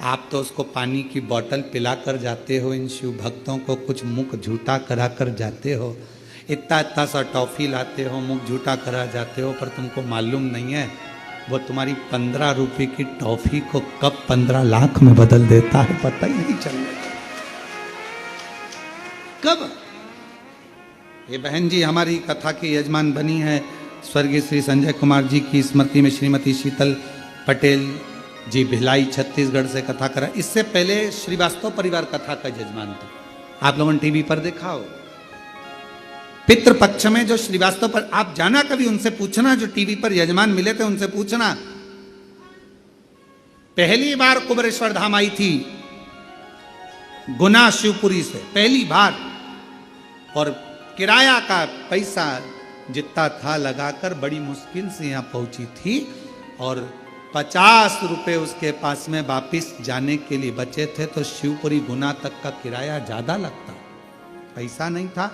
आप तो उसको पानी की बोतल पिला कर जाते हो, इन शिव भक्तों को कुछ मुख झूठा करा कर जाते हो, इतना इतना सा टॉफी लाते हो, मुख झूठा करा जाते हो, पर तुमको मालूम नहीं है वो तुम्हारी 15 रुपए की टॉफी को कब 15 लाख में बदल देता है, पता ही नहीं चल रहा कब। ये बहन जी हमारी कथा की यजमान बनी है, स्वर्गीय श्री संजय कुमार जी की स्मृति में श्रीमती शीतल पटेल जी भिलाई छत्तीसगढ़ से कथा करा। इससे पहले श्रीवास्तव परिवार कथा का यजमान था, आप लोगों ने टीवी पर देखा हो। पितृपक्ष में जो श्रीवास्तव पर, आप जाना कभी उनसे पूछना, जो टीवी पर यजमान मिले थे उनसे पूछना। पहली बार कुबेरेश्वर धाम आई थी गुना शिवपुरी से, पहली बार, और किराया का पैसा जितना था लगाकर बड़ी मुश्किल से यहां पहुंची थी, और 50 रुपए उसके पास में वापिस जाने के लिए बचे थे, तो शिवपुरी गुना तक का किराया ज्यादा लगता, पैसा नहीं था।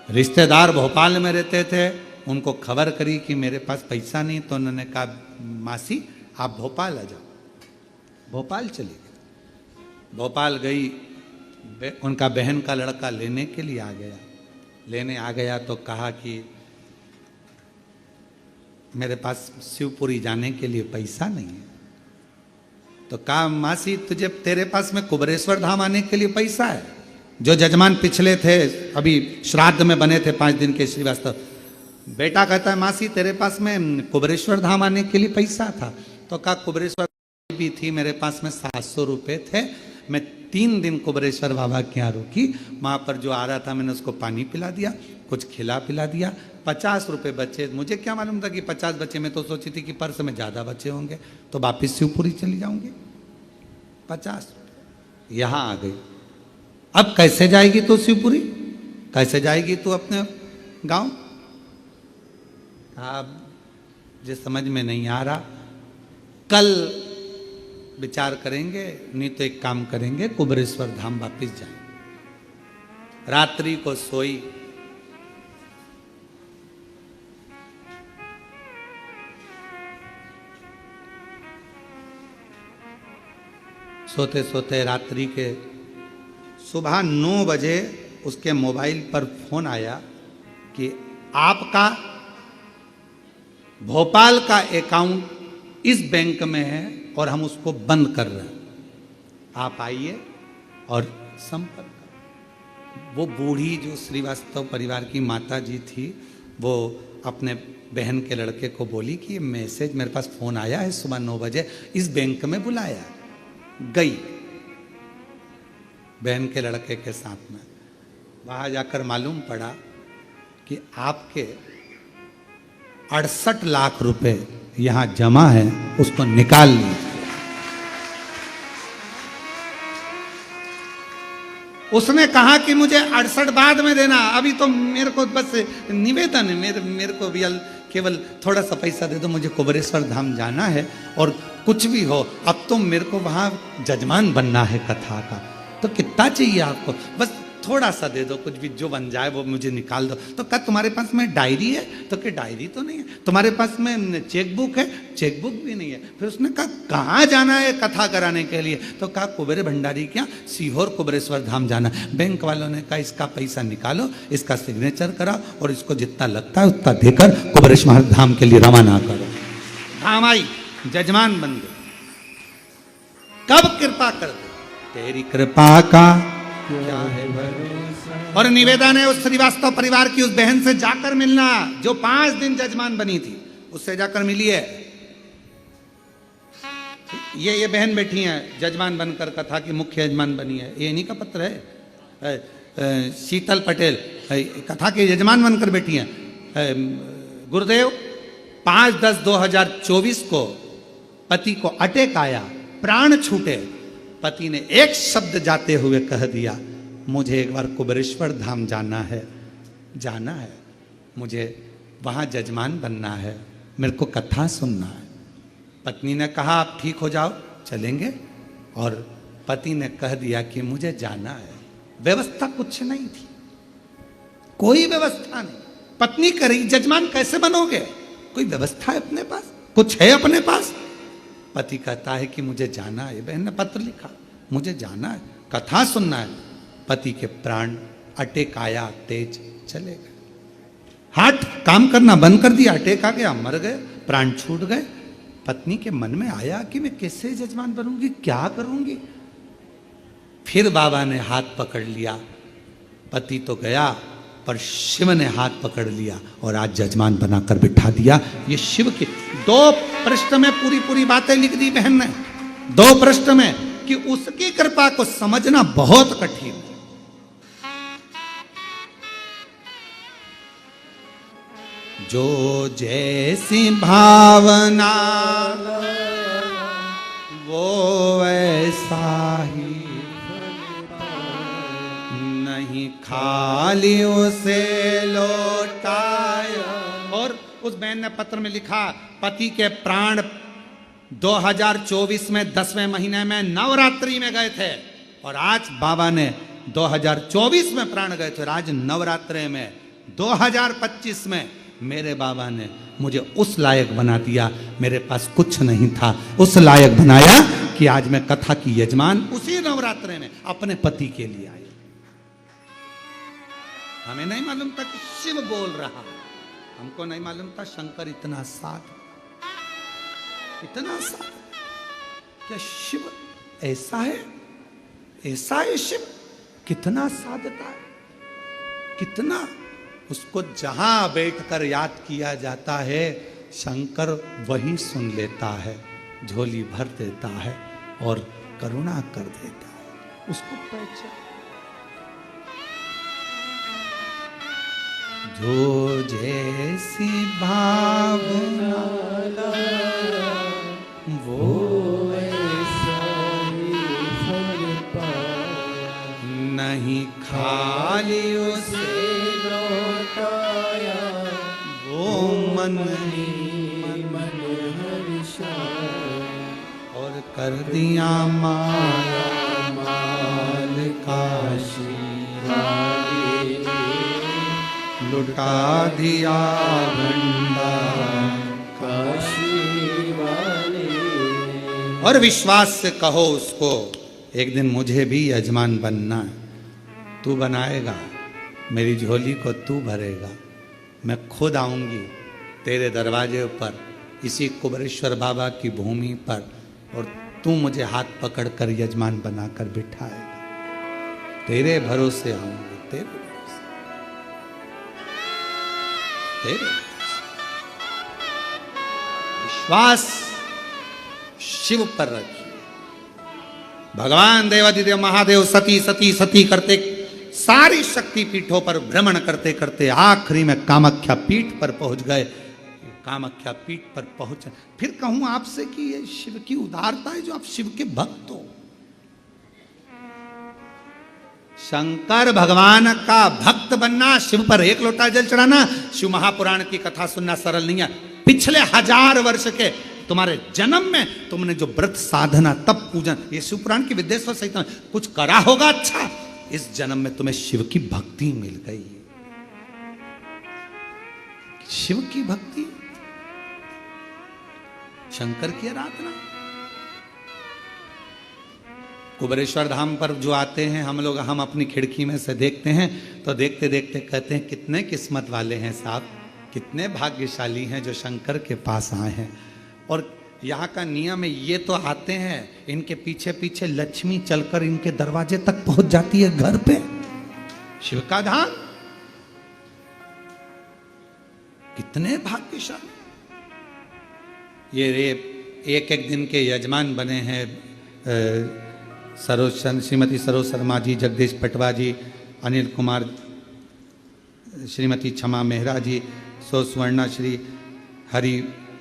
रिश्तेदार भोपाल में रहते थे, उनको खबर करी कि मेरे पास पैसा नहीं, तो उन्होंने कहा मासी आप भोपाल आ जाओ। भोपाल चली गई। भोपाल गई, उनका बहन का लड़का लेने के लिए आ गया। लेने आ गया तो कहा कि मेरे पास शिवपुरी जाने के लिए पैसा नहीं है। तो कहा मासी तुझे, तेरे पास में कुबेरेश्वर धाम आने के लिए पैसा है। जो जजमान पिछले थे, अभी श्राद्ध में बने थे 5 दिन के श्रीवास्तव, बेटा कहता है मासी तेरे पास में कुबेरेश्वर धाम आने के लिए पैसा था। तो कहा कुबेरेश्वर भी थी, मेरे पास में 700 रुपये थे, मैं 3 दिन कुबेरेश्वर बाबा के यहाँ रुकी, वहाँ पर जो आ रहा था मैंने उसको पानी पिला दिया, कुछ खिला पिला दिया, 50 रुपये बचे। मुझे क्या मालूम था कि 50 बचे, मैं तो सोची थी कि पर्स में ज़्यादा बचे होंगे तो वापिस शिवपुरी चली जाऊंगी। 50 यहाँ आ गई। अब कैसे जाएगी तू शिवपुरी, कैसे जाएगी तू अपने गांव? अब मुझे समझ में नहीं आ रहा, कल विचार करेंगे, नहीं तो एक काम करेंगे कुबेरेश्वर धाम वापिस जाएंगे। रात्रि को सोई, सोते सोते रात्रि के सुबह 9 बजे उसके मोबाइल पर फोन आया कि आपका भोपाल का अकाउंट इस बैंक में है और हम उसको बंद कर रहे हैं, आप आइए और संपर्क करें। वो बूढ़ी जो श्रीवास्तव परिवार की माता जी थी, वो अपने बहन के लड़के को बोली कि ये मैसेज मेरे पास फ़ोन आया है सुबह 9 बजे, इस बैंक में बुलाया। गई बहन के लड़के के साथ में, वहाँ जाकर मालूम पड़ा कि आपके 68 लाख रुपए यहाँ जमा है, उसको निकाल लीजिए। उसने कहा कि मुझे 68 बाद में देना, अभी तो मेरे को बस निवेदन है, मेरे को भी केवल थोड़ा सा पैसा दे दो, मुझे कुबेरेश्वर धाम जाना है और कुछ भी हो, अब तो मेरे को वहां जजमान बनना है कथा का, तो कितना चाहिए आपको, बस थोड़ा सा दे दो, कुछ भी जो बन जाए वो मुझे निकाल दो। तो कहा तुम्हारे पास में डायरी है? तो क्या डायरी तो नहीं है। तुम्हारे पास में चेकबुक है? चेकबुक भी नहीं है। फिर उसने कहा कहाँ जाना है कथा कराने के लिए? तो कहा कुबेर भंडारी क्या सीहोर कुबेरेश्वर धाम जाना। बैंक वालों ने कहा इसका पैसा निकालो, इसका सिग्नेचर कराओ और इसको जितना लगता है उतना देकर कुबेरेश्वर धाम के लिए रवाना करो। धाम आई, जजमान बन गए। कब कृपा कर दे? तेरी कृपा का क्या है भरोसा। और निवेदन है उस श्रीवास्तव परिवार की उस बहन से जाकर मिलना जो 5 दिन जजमान बनी थी, उससे जाकर मिली है। ये बहन बैठी है जजमान बनकर, कथा की मुख्य यजमान बनी है, ये इन्हीं का पत्र है। शीतल पटेल कथा के यजमान बनकर बैठी है। गुरुदेव 5/10/2024 को पति को अटैक आया, प्राण छूटे। पति ने एक शब्द जाते हुए कह दिया, मुझे एक बार कुबेरेश्वर धाम जाना है, मुझे वहां जजमान बनना है, मेरे को कथा सुनना है। पत्नी ने कहा आप ठीक हो जाओ चलेंगे, और पति ने कह दिया कि मुझे जाना है। व्यवस्था कुछ नहीं थी, कोई व्यवस्था नहीं। पत्नी करी जजमान कैसे बनोगे? कोई व्यवस्था है अपने पास? कुछ है अपने पास? पति कहता है कि मुझे जाना है। बहन ने पत्र लिखा, मुझे जाना है, कथा सुनना है। पति के प्राण अटैक आया, तेज चले गए, हार्ट काम करना बंद कर दिया, अटैक आ गया, मर गए, प्राण छूट गए। पत्नी के मन में आया कि मैं कैसे जजमान बनूंगी, क्या करूंगी। फिर बाबा ने हाथ पकड़ लिया, पति तो गया पर शिव ने हाथ पकड़ लिया और आज जजमान बनाकर बिठा दिया। ये शिव के 2 पृष्ठ में पूरी बातें लिख दी बहन ने, 2 पृष्ठ में, कि उसकी कृपा को समझना बहुत कठिन है। जो जैसी भावना वो वैसा ही, नहीं खाली उसे लौटाया। और उस बहन ने पत्र में लिखा, पति के प्राण 2024 में 10वें महीने में नवरात्रि में गए थे, और आज बाबा ने 2024 में प्राण गए थे, आज नवरात्रि में 2025 में मेरे बाबा ने मुझे उस लायक बना दिया। मेरे पास कुछ नहीं था, उस लायक बनाया कि आज मैं कथा की यजमान उसी नवरात्रि में अपने पति के लिए आई। हमें नहीं मालूम था कि शिव बोल रहा, हमको नहीं मालूम था शंकर इतना साध, इतना साध। क्या शिव ऐसा है? ऐसा है शिव, कितना साधता है, कितना उसको जहां बैठकर याद किया जाता है, शंकर वही सुन लेता है, झोली भर देता है और करुणा कर देता है। उसको पहचान, जो जैसी भावना वो ऐसा ही फल पाया, नहीं खाली उसे लौटाया, वो मन ही मन हर्षाया, और कर दिया माया माल का शीराए, लुटा दिया भंडार काशी वाले। और विश्वास से कहो उसको, एक दिन मुझे भी यजमान बनना है, तू बनाएगा, मेरी झोली को तू भरेगा, मैं खुद आऊंगी तेरे दरवाजे पर, इसी कुबेरेश्वर बाबा की भूमि पर, और तू मुझे हाथ पकड़कर यजमान बनाकर बिठाएगा। तेरे भरोसे आऊंगी, तेरे भरोसे, तेरे भरोसे। विश्वास शिव पर रखिए। भगवान देवाधिदेव महादेव सती सती सती करते सारी शक्ति पीठों पर भ्रमण करते करते आखिरी में कामाख्या पीठ पर पहुंच गए। कामाख्या पीठ पर पहुंच, फिर कहूं आपसे कि ये शिव की उदारता है जो आप शिव के भक्त हो। शंकर भगवान का भक्त बनना, शिव पर एक लोटा जल चढ़ाना, शिव महापुराण की कथा सुनना सरल नहीं है। पिछले 1000 वर्ष के तुम्हारे जन्म में तुमने जो व्रत साधना तप पूजन, ये शिव पुराण की विद्येश्वर सहित कुछ करा होगा, अच्छा इस जन्म में तुम्हें शिव की भक्ति मिल गई। शिव की भक्ति, शंकर की आराधना। कुबेरेश्वर धाम पर जो आते हैं हम लोग, हम अपनी खिड़की में से देखते हैं तो देखते देखते कहते हैं कितने किस्मत वाले हैं साहब, कितने भाग्यशाली हैं जो शंकर के पास आए हैं। और यहाँ का नियम है, ये तो आते हैं, इनके पीछे पीछे लक्ष्मी चलकर इनके दरवाजे तक पहुंच जाती है घर पे। शिव का धाम, कितने भाग्यशाली। ये एक एक दिन के यजमान बने हैं श्रीमती सरोज शर्मा जी, जगदीश पटवा जी, अनिल कुमार, श्रीमती क्षमा मेहरा जी, सुवर्णा श्री हरि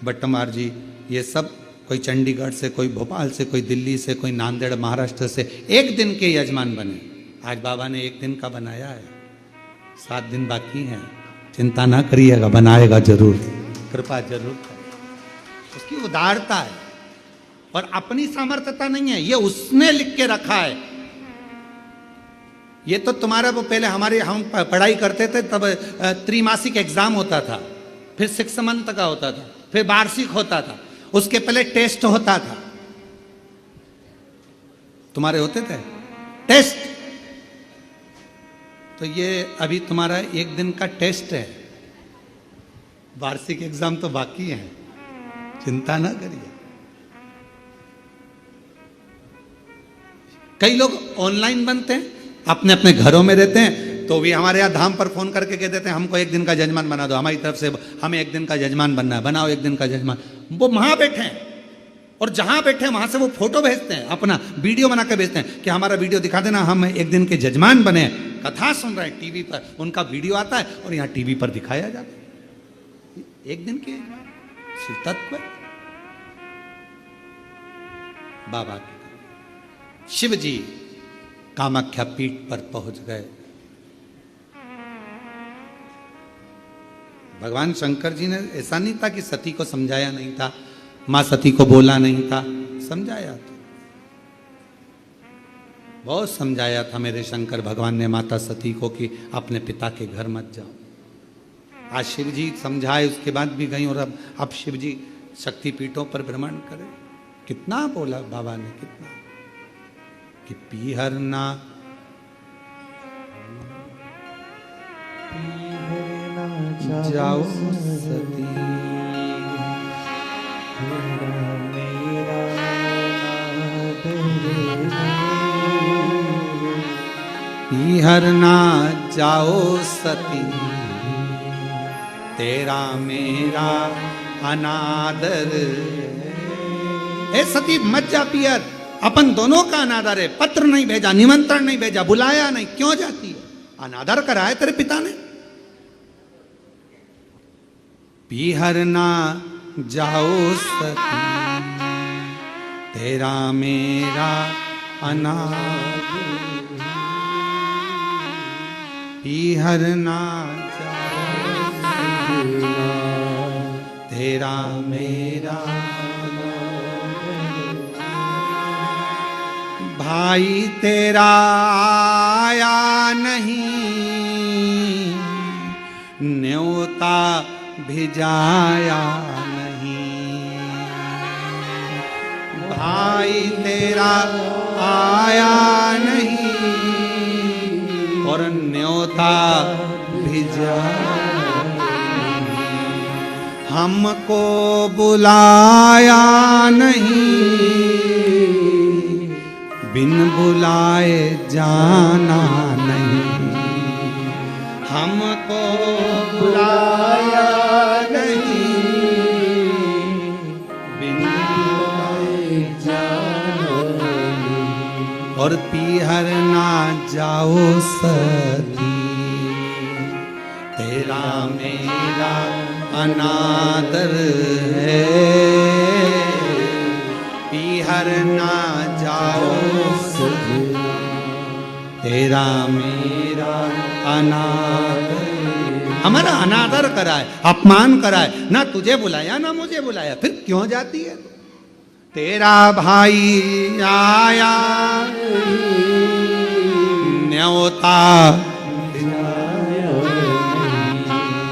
बट्टमार जी, ये सब कोई चंडीगढ़ से, कोई भोपाल से, कोई दिल्ली से, कोई नांदेड़ महाराष्ट्र से एक दिन के यजमान बने। आज बाबा ने एक दिन का बनाया है, 7 दिन बाकी हैं, चिंता ना करिएगा, बनाएगा जरूर, कृपा जरूर करें। उसकी उदारता है और अपनी सामर्थ्यता नहीं है, ये उसने लिख के रखा है। ये तो तुम्हारा वो पहले हमारे, हम पढ़ाई करते थे तब त्रिमासिक एग्जाम होता था, फिर 6 मंथ का होता था, फिर वार्षिक होता था, उसके पहले टेस्ट होता था। तुम्हारे होते थे टेस्ट? तो ये अभी तुम्हारा एक दिन का टेस्ट है, वार्षिक एग्जाम तो बाकी है, चिंता ना करिए। कई लोग ऑनलाइन बनते हैं, अपने अपने घरों में रहते हैं, तो भी हमारे यहाँ धाम पर फोन करके कह देते हैं हमको एक दिन का जजमान बना दो, हमारी तरफ से हमें एक दिन का जजमान बनना है, बनाओ एक दिन का जजमान। वो वहां बैठे हैं और जहां बैठे हैं वहां से वो फोटो भेजते हैं, अपना वीडियो बना कर भेजते हैं कि हमारा वीडियो दिखा देना, हम एक दिन के जजमान बने, कथा सुन रहे हैं टीवी पर, उनका वीडियो आता है और यहाँ टीवी पर दिखाया जाता है। एक दिन के शिव तत्व बाबा के शिव जी कामाख्या पीठ पर पहुंच गए। भगवान शंकर जी ने ऐसा नहीं था कि सती को समझाया नहीं था, मां सती को बोला नहीं था, समझाया था, बहुत समझाया था मेरे शंकर भगवान ने माता सती को कि अपने पिता के घर मत जाओ। आज शिव जी समझाए, उसके बाद भी गई, और अब शिव जी शक्तिपीठों पर भ्रमण करें। कितना बोला बाबा ने, कितना कि पीहरना जाओ सती, पीहरना जाओ सती, तेरा मेरा अनादर। ए सती मत जा पीहर, अपन दोनों का अनादर है। पत्र नहीं भेजा, निमंत्रण नहीं भेजा, बुलाया नहीं, क्यों जाती है? अनादर कराया तेरे पिता ने। पीहरना जाओ सती, तेरा मेरा अनादर, पीहरना जाओ सती, तेरा मेरा भाई तेरा आया नहीं, न्योता भिजाया नहीं, भाई तेरा आया नहीं और न्योता भिजाया नहीं, हमको बुलाया नहीं, बिन बुलाए जाना नहीं, हमको बुलाया नहीं, बिन बुलाए जाना नहीं, और पीहरना जाओ सती, तेरा मेरा अनादर है, पीहरना जाओ सती, तेरा मेरा अनादर, हमारा अनादर कराए, अपमान कराए, ना तुझे बुलाया ना मुझे बुलाया, फिर क्यों जाती है? तेरा भाई आया न्योता,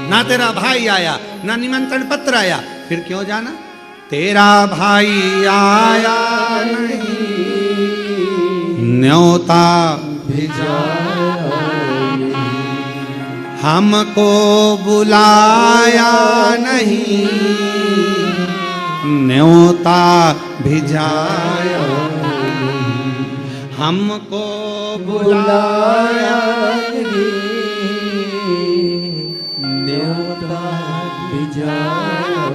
ना तेरा भाई आया ना निमंत्रण पत्र आया, फिर क्यों जाना? तेरा भाई आया नहीं, न्योता भिजाया, हमको बुलाया नहीं, न्योता भिजाया, हमको बुलाया नहीं, न्योता भिजाया,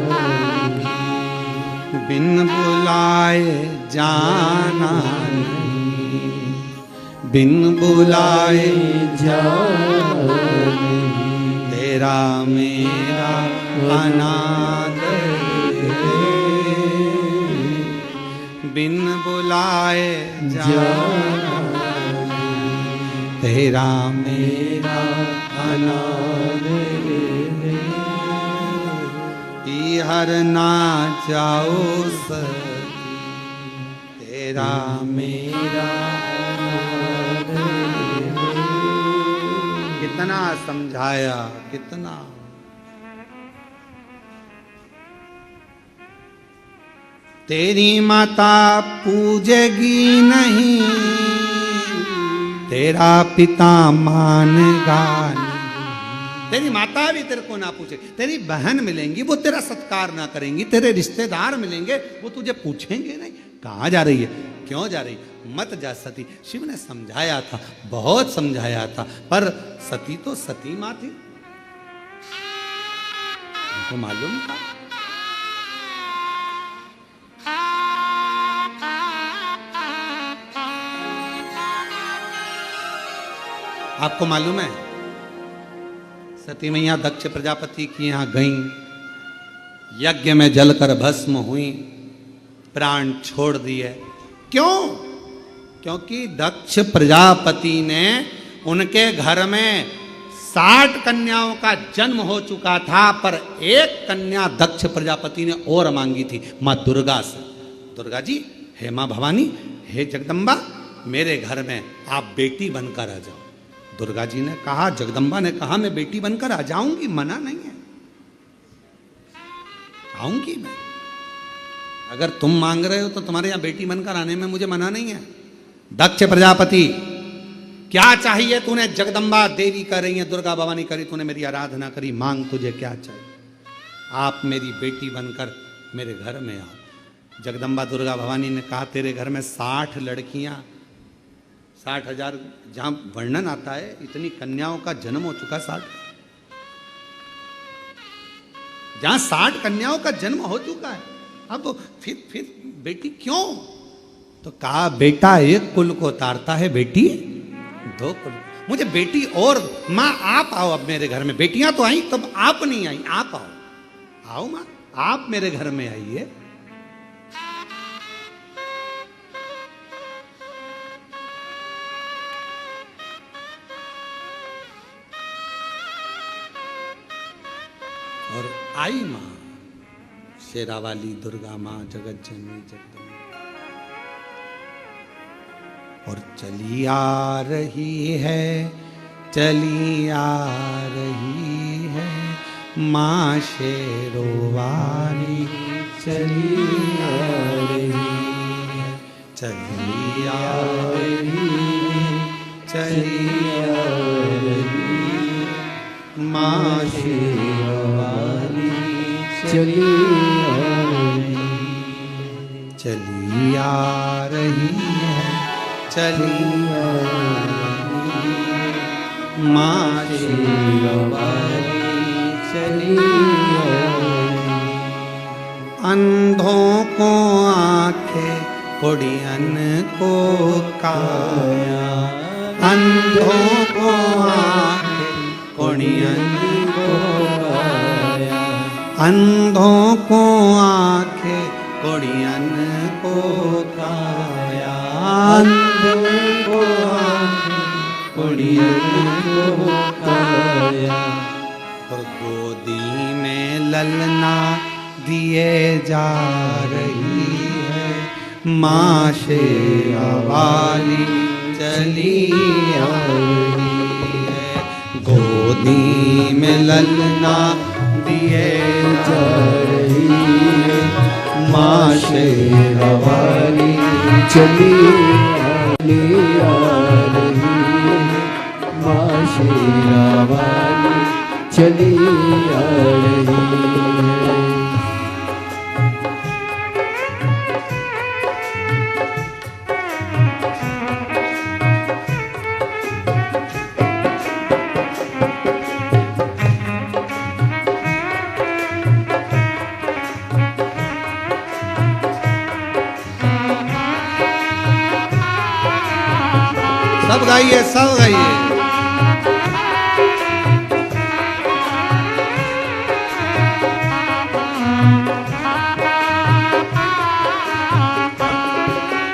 बिन बुलाए जाना नहीं, बिन बुलाए जाना, तेरा मेरा अनादर है, बिन बुलाए जाना, तेरा मेरा अनादर हर ना जाओ सती, तेरा मेरा कितना समझाया, कितना। तेरी माता पूजेगी नहीं, तेरा पिता मानेगा नहीं, तेरी माता भी तेरे को ना पूछे, तेरी बहन मिलेंगी वो तेरा सत्कार ना करेंगी, तेरे रिश्तेदार मिलेंगे वो तुझे पूछेंगे नहीं कहाँ जा रही है, क्यों जा रही, मत जा सती। शिव ने समझाया था, बहुत समझाया था, पर सती तो सती माँ थी, उनको मालूम था। आपको मालूम है सती मैया दक्ष प्रजापति की यहां गईं, यज्ञ में जलकर भस्म हुई, प्राण छोड़ दिए। क्यों? क्योंकि दक्ष प्रजापति ने उनके घर में 60 कन्याओं का जन्म हो चुका था, पर एक कन्या दक्ष प्रजापति ने और मांगी थी, मां दुर्गा से। दुर्गा जी, हे मां भवानी, हे जगदम्बा, मेरे घर में आप बेटी बनकर आ जाओ। दुर्गा जी ने कहा, जगदम्बा ने कहा, मैं बेटी बनकर आ जाऊंगी, मना नहीं है, आऊंगी मैं। अगर तुम मांग रहे हो तो तुम्हारे यहां बेटी बनकर आने में मुझे मना नहीं है। दक्ष प्रजापति, क्या चाहिए तूने? जगदम्बा देवी कर रही है, दुर्गा भवानी करी, तूने मेरी आराधना करी, मांग तुझे क्या चाहिए? आप मेरी बेटी बनकर मेरे घर में आओ। जगदम्बा दुर्गा भवानी ने कहा, तेरे घर में 60 लड़कियां, 60,000 जहां वर्णन आता है, इतनी कन्याओं का जन्म हो चुका, 60, जहां 60 कन्याओं का जन्म हो चुका है, अब फिर बेटी क्यों? तो कहा, बेटा एक कुल को उतारता है, बेटी 2 कुल। मुझे बेटी और, माँ आप आओ अब मेरे घर में, बेटियां तो आई तब आप नहीं आई, आप आओ, आओ माँ, आप मेरे घर में आइए। और आई मां, शेरावाली दुर्गा मां, जगत जननी जगदम्बा, और चली आ रही है, चली आ रही है मां शेरोवाली, चली आ रही है, चली आ रही है, चली आ रही है मां शेरोवाली, चली आ रही, चली आ रही है, चली आ रही है मां शेरोवाली, चली आ रही। अंधों को आंखें, कुड़ियन को काया, अंधों को आंखें, कुड़ियन को काया, अंधों को आंखें, कुड़ियन को काया, अंधों को आंखें, कुड़ियन को काया। और गोदी में ललना दिए जा रही है, माँ शेरा वाली चली आ रही है। गोदी में ललना दिए जा रही है, माँ शेरा वाली चली आ रही है, माँ शेरा वाली चली आ रही है। सब गाइए, सब गाइए।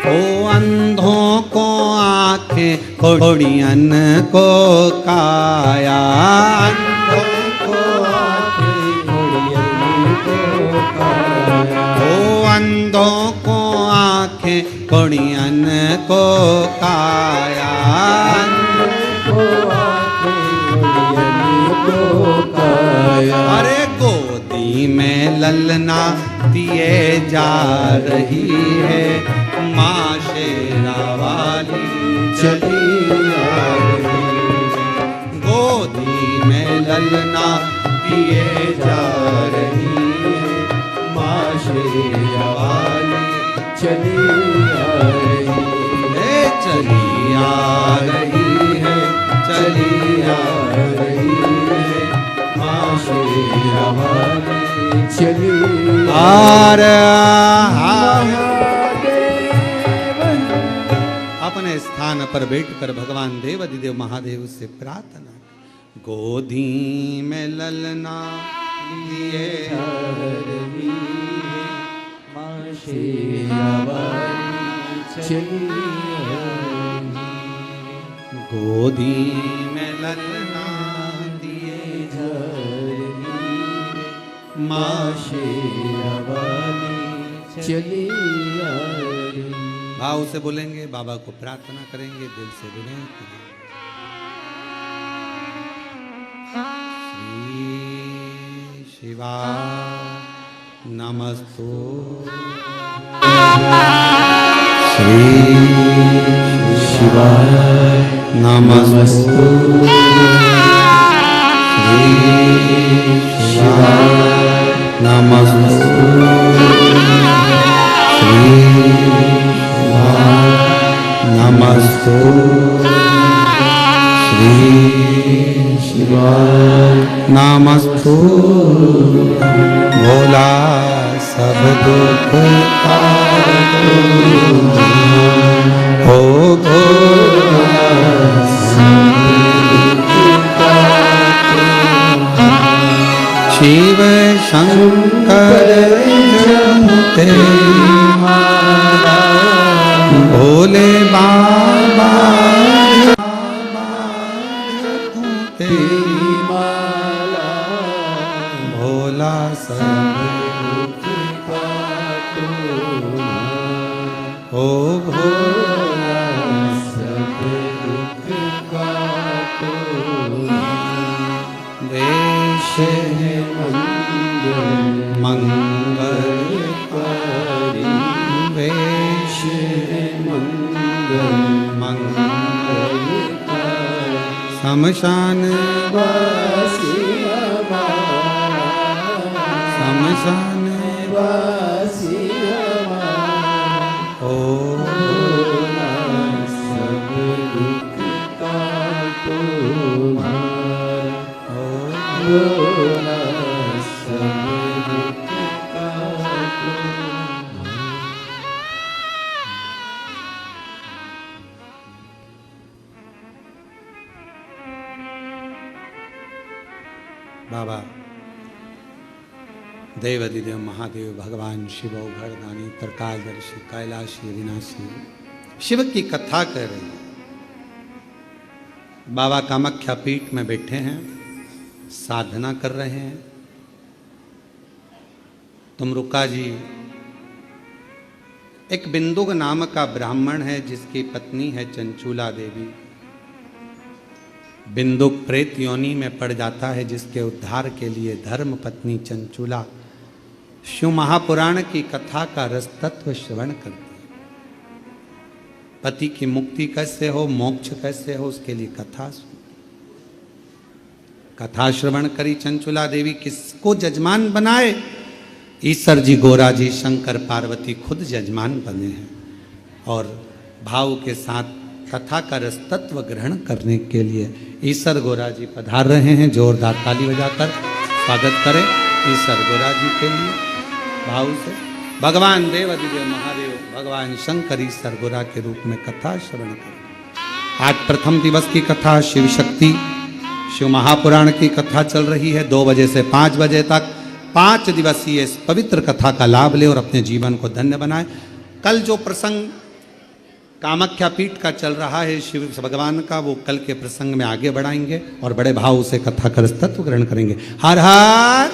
ओ अंधों को आंखें, कोड़ियन को काया। अंधों को आंखें, कुड़ियन को काया। ओ अंधों को आंखें, कोड़ियन को काया। अरे गोदी में ललना दिए जा रही है, माँ शेरा वाली चली आ रही है। गोदी में ललना दिए जा रही है, माँ शेरा वाली चली आ रही है। चली आ रही है, चली आ रही है, माँ शेरा वाली चली आ रही। अपने स्थान पर बैठकर भगवान देवाधिदेव महादेव से प्रार्थना, गोदी में ललना लिए माँ शेरा वाली चली आ रही है। गोदी में ललना दिए जा रही है, माँ शेरा वाली चली आ रही है। भाव से बोलेंगे, बाबा को प्रार्थना करेंगे, दिल से विनय करेंगे। श्री शिवा नमस्तु, श्री शिवाय नमस्तु, श्री शिवाय नमस्तु, श्री नमस्तु, श्री शिवाय नमस्तु। भोला सब दुख हो भोला शिव शंकर जपते भोले बाबा तेरी माला भोला सब दुख काटो हो भोला सब दुख काटो। देश है मंगल मंगलकारी, वेश है मंगल मंगलकारी, शमशान वासी हमारा, शमशान वासी हमारा। ओ भोला सब दुख काटो हमारा, भोला सब दुख काटो हमारा। बाबा देवाधिदेव महादेव भगवान शिव घरदानी त्रिकालदर्शी कैलाशी अविनाशी शिव की कथा कर रहे हैं। बाबा कामाख्या पीठ में बैठे हैं, साधना कर रहे हैं। तुमरुका जी एक बिंदुक नाम का ब्राह्मण है जिसकी पत्नी है चंचूला देवी। बिंदुक प्रेत योनि में पड़ जाता है, जिसके उद्धार के लिए धर्म पत्नी चंचूला शिव महापुराण की कथा का रस तत्व श्रवण करती है। पति की मुक्ति कैसे हो, मोक्ष कैसे हो, उसके लिए कथा सुन। कथा श्रवण करी चंचूला देवी, किसको जजमान बनाए? ईश्वर जी, गोरा जी, शंकर पार्वती खुद जजमान बने हैं और भाव के साथ कथा का रस तत्व ग्रहण करने के लिए ईश्वर गोरा जी पधार रहे हैं। जोरदार ताली बजाकर स्वागत करें ईश्वर गोरा जी के लिए भाव से। भगवान देव अधिदेव महादेव भगवान शंकर ईश्वर गोरा के रूप में कथा श्रवण करें। आज प्रथम दिवस की कथा शिव शक्ति शिव महापुराण की कथा चल रही है 2 बजे से 5 बजे तक। 5 दिवसीय इस पवित्र कथा का लाभ ले और अपने जीवन को धन्य बनाए। कल जो प्रसंग कामाख्या पीठ का चल रहा है शिव भगवान का, वो कल के प्रसंग में आगे बढ़ाएंगे और बड़े भाव से कथा का तत्व ग्रहण करेंगे। हर हर